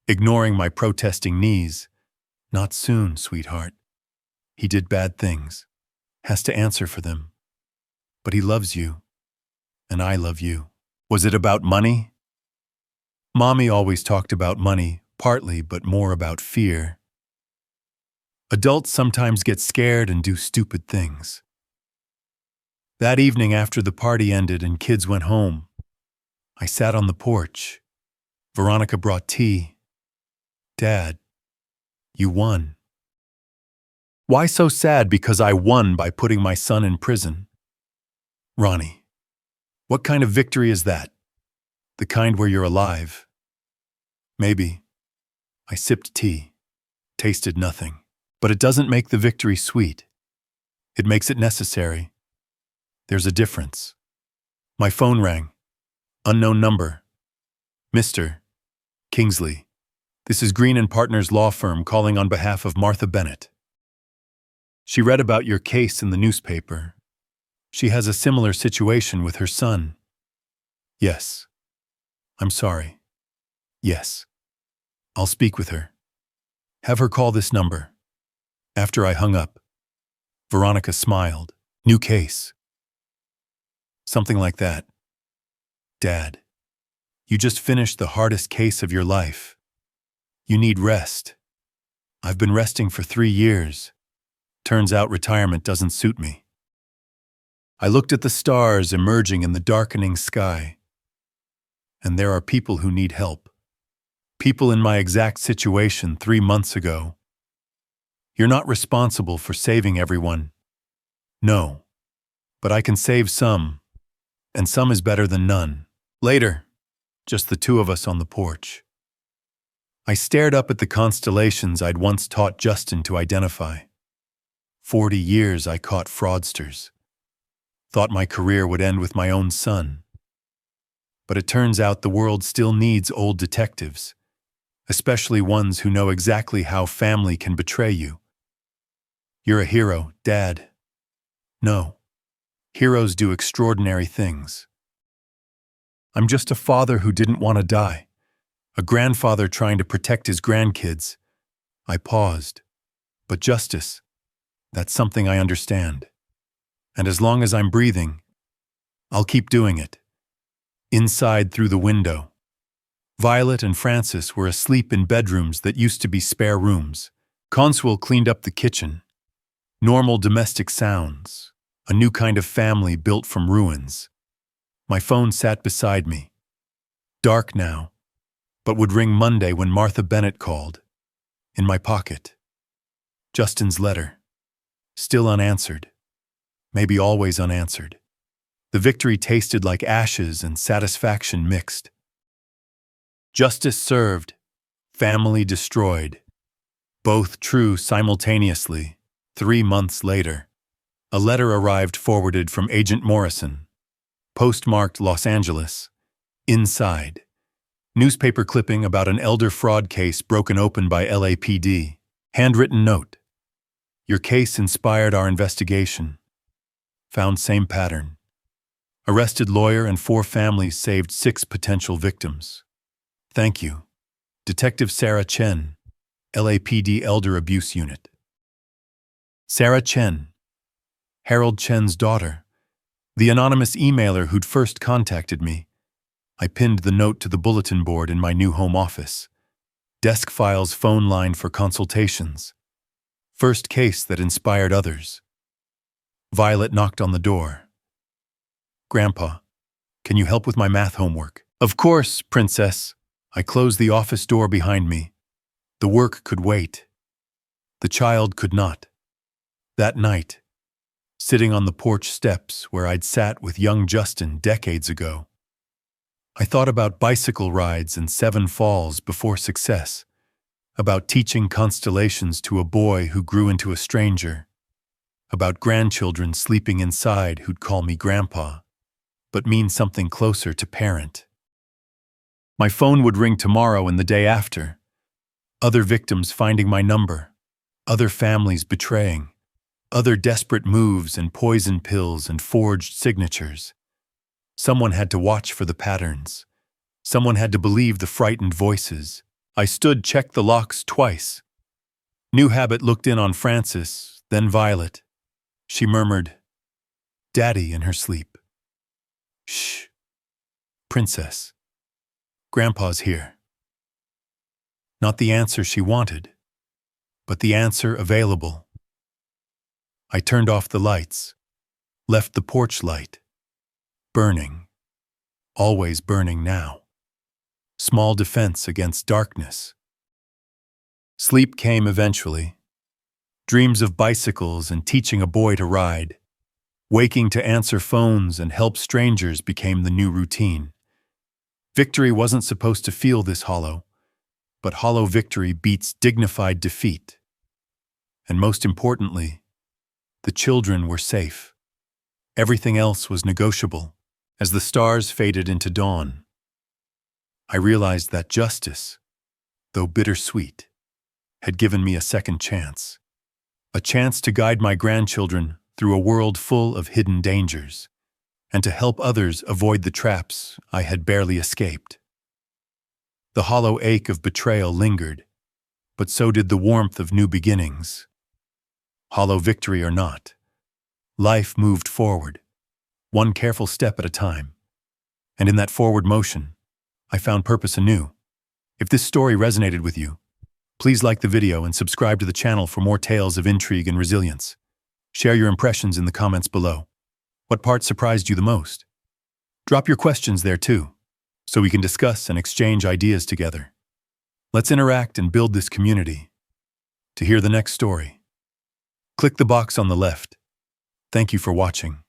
ignoring my protesting knees. Not soon, sweetheart. He did bad things. Has to answer for them. But he loves you. And I love you. Was it about money? Mommy always talked about money, partly, but more about fear. Adults sometimes get scared and do stupid things. That evening after the party ended and kids went home, I sat on the porch. Veronica brought tea. Dad, you won. Why so sad? Because I won by putting my son in prison. Ronnie, what kind of victory is that? The kind where you're alive. Maybe. I sipped tea, tasted nothing. But it doesn't make the victory sweet. It makes it necessary. There's a difference. My phone rang. Unknown number. Mr. Kingsley. This is Green & Partners law firm calling on behalf of Martha Bennett. She read about your case in the newspaper. She has a similar situation with her son. Yes. I'm sorry. Yes. I'll speak with her. Have her call this number. After I hung up, Veronica smiled. New case. Something like that. Dad, you just finished the hardest case of your life. You need rest. I've been resting for 3 years. Turns out retirement doesn't suit me. I looked at the stars emerging in the darkening sky. And there are people who need help. People in my exact situation 3 months ago. You're not responsible for saving everyone. No. But I can save some. And some is better than none. Later, just the 2 of us on the porch. I stared up at the constellations I'd once taught Justin to identify. 40 years I caught fraudsters. Thought my career would end with my own son. But it turns out the world still needs old detectives, especially ones who know exactly how family can betray you. You're a hero, Dad. No. Heroes do extraordinary things. I'm just a father who didn't want to die. A grandfather trying to protect his grandkids. I paused. But justice, that's something I understand. And as long as I'm breathing, I'll keep doing it. Inside through the window, Violet and Francis were asleep in bedrooms that used to be spare rooms. Consuel cleaned up the kitchen. Normal domestic sounds. A new kind of family built from ruins. My phone sat beside me. Dark now, but would ring Monday when Martha Bennett called. In my pocket. Justin's letter. Still unanswered. Maybe always unanswered. The victory tasted like ashes and satisfaction mixed. Justice served, family destroyed. Both true simultaneously. 3 months later, a letter arrived forwarded from Agent Morrison, postmarked Los Angeles. Inside, newspaper clipping about an elder fraud case broken open by LAPD. Handwritten note. Your case inspired our investigation. Found same pattern. Arrested lawyer and 4 families saved 6 potential victims. Thank you. Detective Sarah Chen, LAPD Elder Abuse Unit. Sarah Chen, Harold Chen's daughter, the anonymous emailer who'd first contacted me. I pinned the note to the bulletin board in my new home office. Desk files, phone line for consultations. First case that inspired others. Violet knocked on the door. Grandpa, can you help with my math homework? Of course, Princess. I closed the office door behind me. The work could wait. The child could not. That night, sitting on the porch steps where I'd sat with young Justin decades ago, I thought about bicycle rides and 7 falls before success, about teaching constellations to a boy who grew into a stranger, about grandchildren sleeping inside who'd call me Grandpa, but mean something closer to parent. My phone would ring tomorrow and the day after. Other victims finding my number, other families betraying, other desperate moves and poison pills and forged signatures. Someone had to watch for the patterns. Someone had to believe the frightened voices. I stood, checked the locks twice. New habit looked in on Frances, then Violet. She murmured, "Daddy," in her sleep. "Shh, Princess. Grandpa's here." Not the answer she wanted, but the answer available. I turned off the lights, left the porch light, burning, always burning now. Small defense against darkness. Sleep came eventually. Dreams of bicycles and teaching a boy to ride. Waking to answer phones and help strangers became the new routine. Victory wasn't supposed to feel this hollow, but hollow victory beats dignified defeat. And most importantly, the children were safe. Everything else was negotiable. As the stars faded into dawn, I realized that justice, though bittersweet, had given me a second chance. A chance to guide my grandchildren through a world full of hidden dangers, and to help others avoid the traps I had barely escaped. The hollow ache of betrayal lingered, but so did the warmth of new beginnings. Hollow victory or not, life moved forward, one careful step at a time. And in that forward motion, I found purpose anew. If this story resonated with you, please like the video and subscribe to the channel for more tales of intrigue and resilience. Share your impressions in the comments below. What part surprised you the most? Drop your questions there too, so we can discuss and exchange ideas together. Let's interact and build this community. To hear the next story, click the box on the left. Thank you for watching.